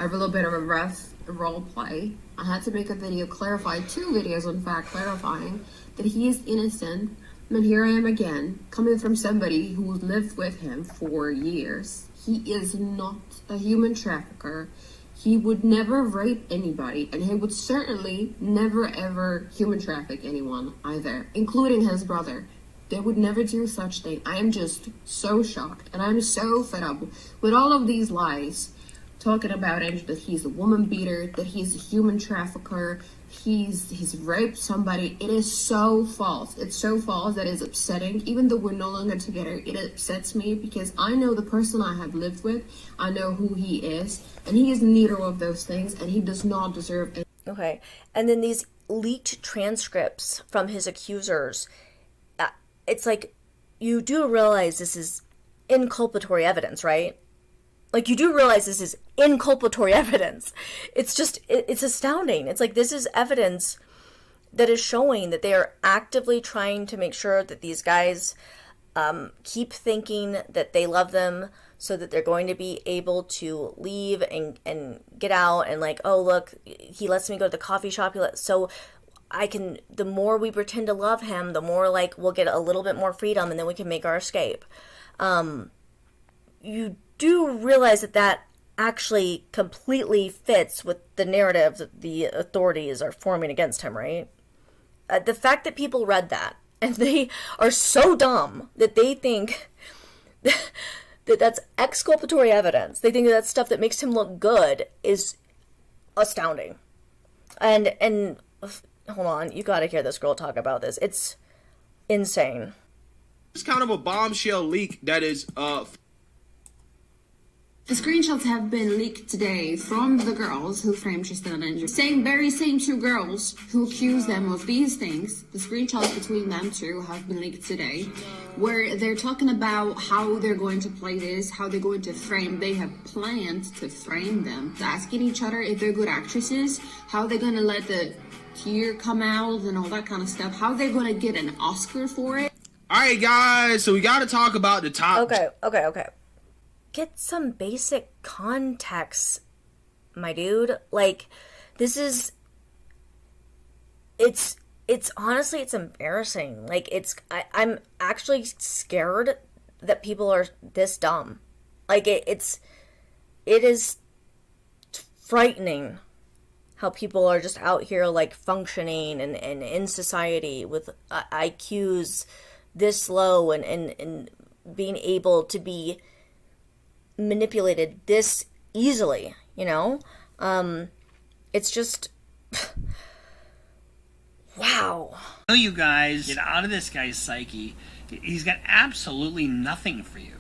little bit of a rough role play, I had to make a video clarify, 2 videos in fact, clarifying that he is innocent. And here I am again, coming from somebody who lived with him for years. He is not a human trafficker. He would never rape anybody, and he would certainly never ever human traffic anyone either, including his brother. They would never do such thing. I am just so shocked, and I'm so fed up with all of these lies, talking about it, that he's a woman beater, that he's a human trafficker, he's raped somebody. It is so false. It's so false that it's upsetting. Even though we're no longer together, it upsets me because I know the person I have lived with. I know who he is, and he is neither of those things, and he does not deserve it. Okay, and then these leaked transcripts from his accusers, it's like, you do realize this is inculpatory evidence, right? Like, you do realize this is inculpatory evidence. It's just, it's astounding. It's like, this is evidence that is showing that they are actively trying to make sure that these guys keep thinking that they love them, so that they're going to be able to leave and get out, and like, oh, look, he lets me go to the coffee shop. So I can, the more we pretend to love him, the more like we'll get a little bit more freedom, and then we can make our escape. You do realize that that actually completely fits with the narrative that the authorities are forming against him, right? The fact that people read that, and they are so dumb that they think that that's exculpatory evidence, they think that that's stuff that makes him look good, is astounding. And hold on, you gotta hear this girl talk about this. It's insane. It's kind of a bombshell leak that is The screenshots have been leaked today from the girls who framed Tristan and Andrew. Same two girls who accused them of these things. The screenshots between them two have been leaked today, where they're talking about how they're going to play this, how they're going to frame. They have planned to frame them, asking each other if they're good actresses, how they're going to let the tear come out and all that kind of stuff, how they're going to get an Oscar for it. All right, guys, so we got to talk about the top. Okay. Get some basic context, my dude. Like, this is, it's honestly, it's embarrassing. Like, I'm actually scared that people are this dumb. Like, it is frightening how people are just out here, like, functioning and in society with IQs this low and being able to be manipulated this easily, you know? It's just wow. I know you guys get out of this guy's psyche. He's got absolutely nothing for you.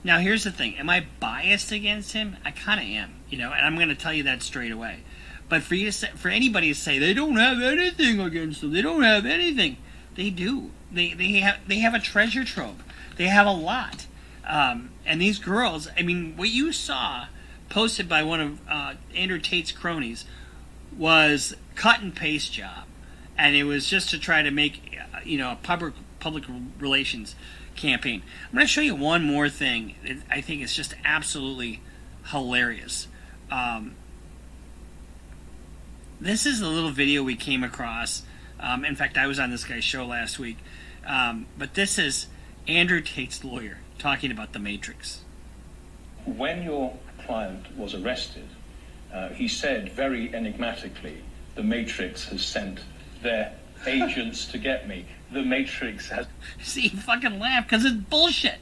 Now here's the thing, am I biased against him? I kind of am, you know, and I'm going to tell you that straight away. But for you to say, for anybody to say they don't have anything against him, they don't have anything, they do. They have a treasure trove. They have a lot. And these girls, I mean, what you saw posted by one of Andrew Tate's cronies was cut and paste job, and it was just to try to make a public relations campaign. I'm going to show you one more thing. I think it's just absolutely hilarious. This is a little video we came across. In fact, I was on this guy's show last week. But this is Andrew Tate's lawyer talking about the Matrix. When your client was arrested, he said very enigmatically, the Matrix has sent their agents to get me. The Matrix has... See, you fucking laugh, because it's bullshit.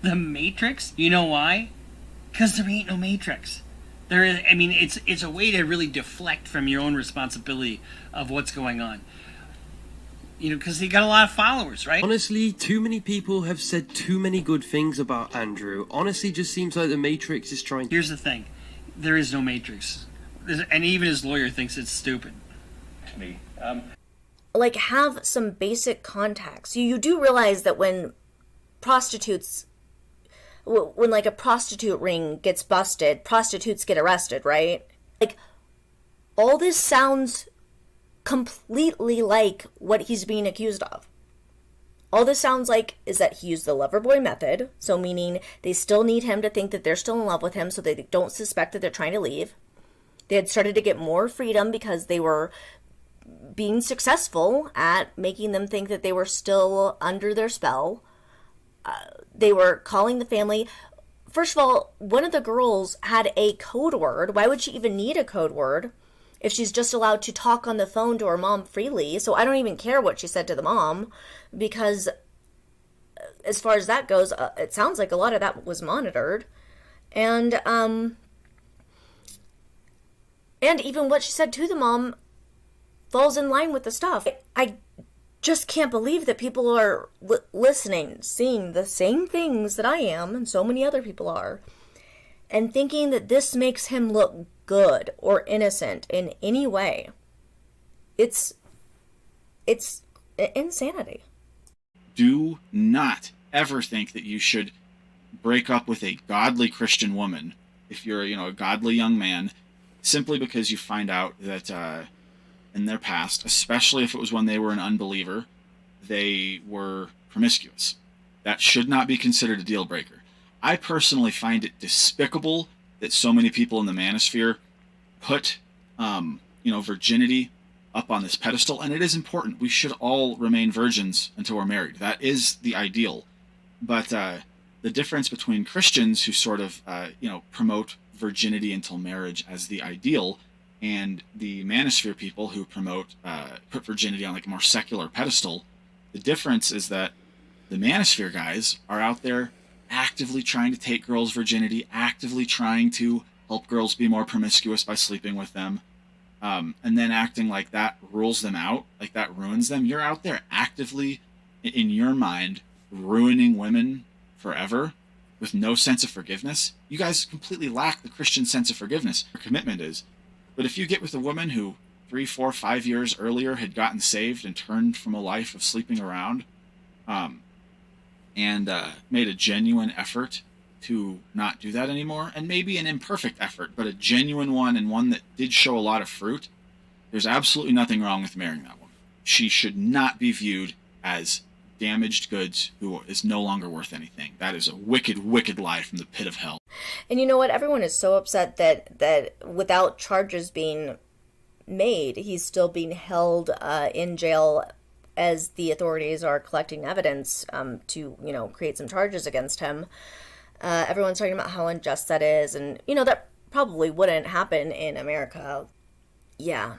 The Matrix? You know why? Because there ain't no Matrix. There is, I mean, it's a way to really deflect from your own responsibility of what's going on. You know, because he got a lot of followers, right? Honestly, too many people have said too many good things about Andrew. Honestly, just seems like the Matrix is trying... Here's the thing. There is no Matrix. And even his lawyer thinks it's stupid. Me. Like, have some basic context. You do realize that when prostitutes... When, like, a prostitute ring gets busted, prostitutes get arrested, right? Like, all this sounds completely like what he's being accused of. All this sounds like is that he used the lover boy method, so meaning they still need him to think that they're still in love with him so they don't suspect that they're trying to leave. They had started to get more freedom because they were being successful at making them think that they were still under their spell. They were calling the family. First of all, one of the girls had a code word. Why would she even need a code word if she's just allowed to talk on the phone to her mom freely? So I don't even care what she said to the mom, because as far as that goes, it sounds like a lot of that was monitored. And even what she said to the mom, falls in line with the stuff. I just can't believe that people are listening, seeing the same things that I am and so many other people are, and thinking that this makes him look good or innocent in any way. It's insanity. Do not ever think that you should break up with a godly Christian woman if you're, a godly young man, simply because you find out that in their past, especially if it was when they were an unbeliever, they were promiscuous. That should not be considered a deal breaker. I personally find it despicable that so many people in the manosphere put, virginity up on this pedestal, and it is important. We should all remain virgins until we're married. That is the ideal. But the difference between Christians who sort of, promote virginity until marriage as the ideal, and the manosphere people who put virginity on like a more secular pedestal, the difference is that the manosphere guys are out there actively trying to take girls' virginity, actively trying to help girls be more promiscuous by sleeping with them, and then acting like that rules them out, like that ruins them. You're out there actively, in your mind, ruining women forever with no sense of forgiveness. You guys completely lack the Christian sense of forgiveness. Your commitment is. But if you get with a woman who 3, 4, 5 years earlier had gotten saved and turned from a life of sleeping around, and made a genuine effort to not do that anymore, and maybe an imperfect effort, but a genuine one, and one that did show a lot of fruit, there's absolutely nothing wrong with marrying that woman. She should not be viewed as damaged goods who is no longer worth anything. That is a wicked, wicked lie from the pit of hell. And you know what? Everyone is so upset that without charges being made, he's still being held in jail as the authorities are collecting evidence to, create some charges against him. Everyone's talking about how unjust that is, and, that probably wouldn't happen in America. Yeah,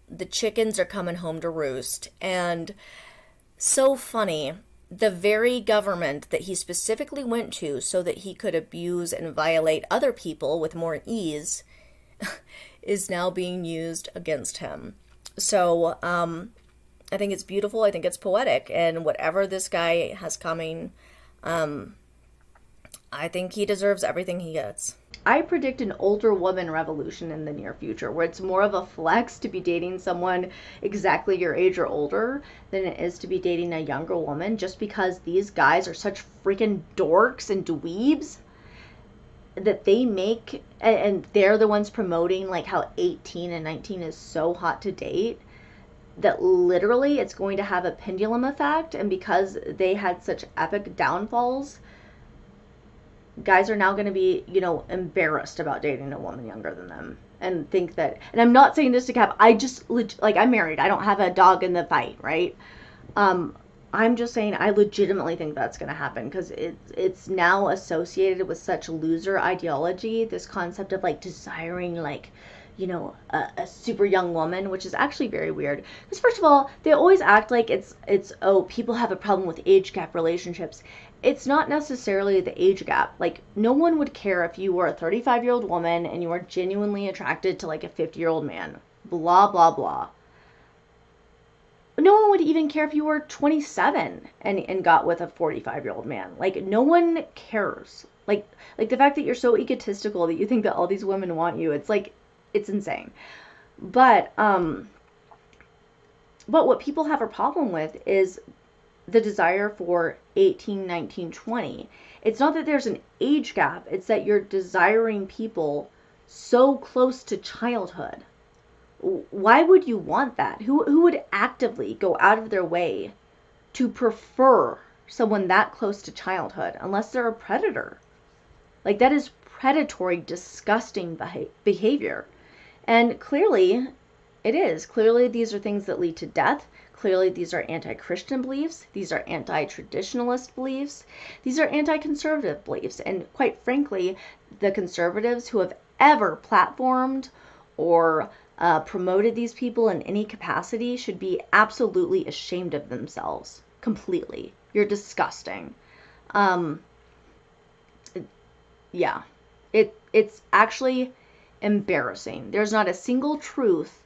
the chickens are coming home to roost, and so funny, the very government that he specifically went to so that he could abuse and violate other people with more ease is now being used against him. So, I think it's beautiful, I think it's poetic, and whatever this guy has coming, I think he deserves everything he gets. I predict an older woman revolution in the near future, where it's more of a flex to be dating someone exactly your age or older than it is to be dating a younger woman, just because these guys are such freaking dorks and dweebs that they make, and they're the ones promoting like how 18 and 19 is so hot to date, that literally it's going to have a pendulum effect. And because they had such epic downfalls, guys are now going to be, embarrassed about dating a woman younger than them, and think that, and I'm not saying this to cap, I'm married, I don't have a dog in the fight, right? I'm just saying I legitimately think that's going to happen, because it's now associated with such loser ideology, this concept of like desiring like, a super young woman, which is actually very weird. Because first of all, they always act like it's people have a problem with age gap relationships. It's not necessarily the age gap. Like, no one would care if you were a 35-year-old woman and you were genuinely attracted to like a 50-year-old man. Blah, blah, blah. No one would even care if you were 27 and got with a 45-year-old man. Like, no one cares. Like the fact that you're so egotistical that you think that all these women want you, it's like, it's insane. But what people have a problem with is the desire for 18, 19, 20. It's not that there's an age gap. It's that you're desiring people so close to childhood. Why would you want that? Who would actively go out of their way to prefer someone that close to childhood, unless they're a predator? Like, that is predatory, disgusting behavior. And clearly, it is. Clearly, these are things that lead to death. Clearly, these are anti-Christian beliefs. These are anti-traditionalist beliefs. These are anti-conservative beliefs. And quite frankly, the conservatives who have ever platformed or promoted these people in any capacity should be absolutely ashamed of themselves. Completely. You're disgusting. Yeah. It's actually embarrassing. There's not a single truth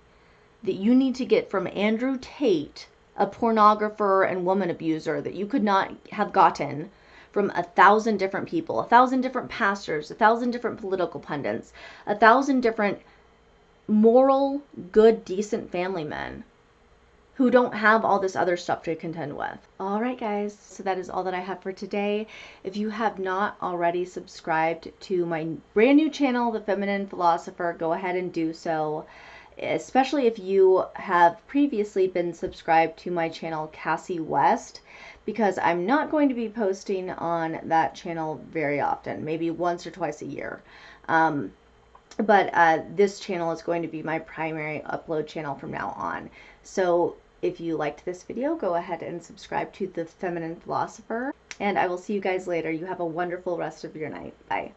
that you need to get from Andrew Tate, a pornographer and woman abuser, that you could not have gotten from 1,000 different people, 1,000 different pastors, 1,000 different political pundits, 1,000 different moral, good, decent family men who don't have all this other stuff to contend with. All right, guys, so that is all that I have for today. If you have not already subscribed to my brand new channel, The Feminine Philosopher, go ahead and do so, especially if you have previously been subscribed to my channel, Cassie West, because I'm not going to be posting on that channel very often, maybe once or twice a year. But this channel is going to be my primary upload channel from now on. So if you liked this video, go ahead and subscribe to The Feminine Philosopher. And I will see you guys later. You have a wonderful rest of your night. Bye.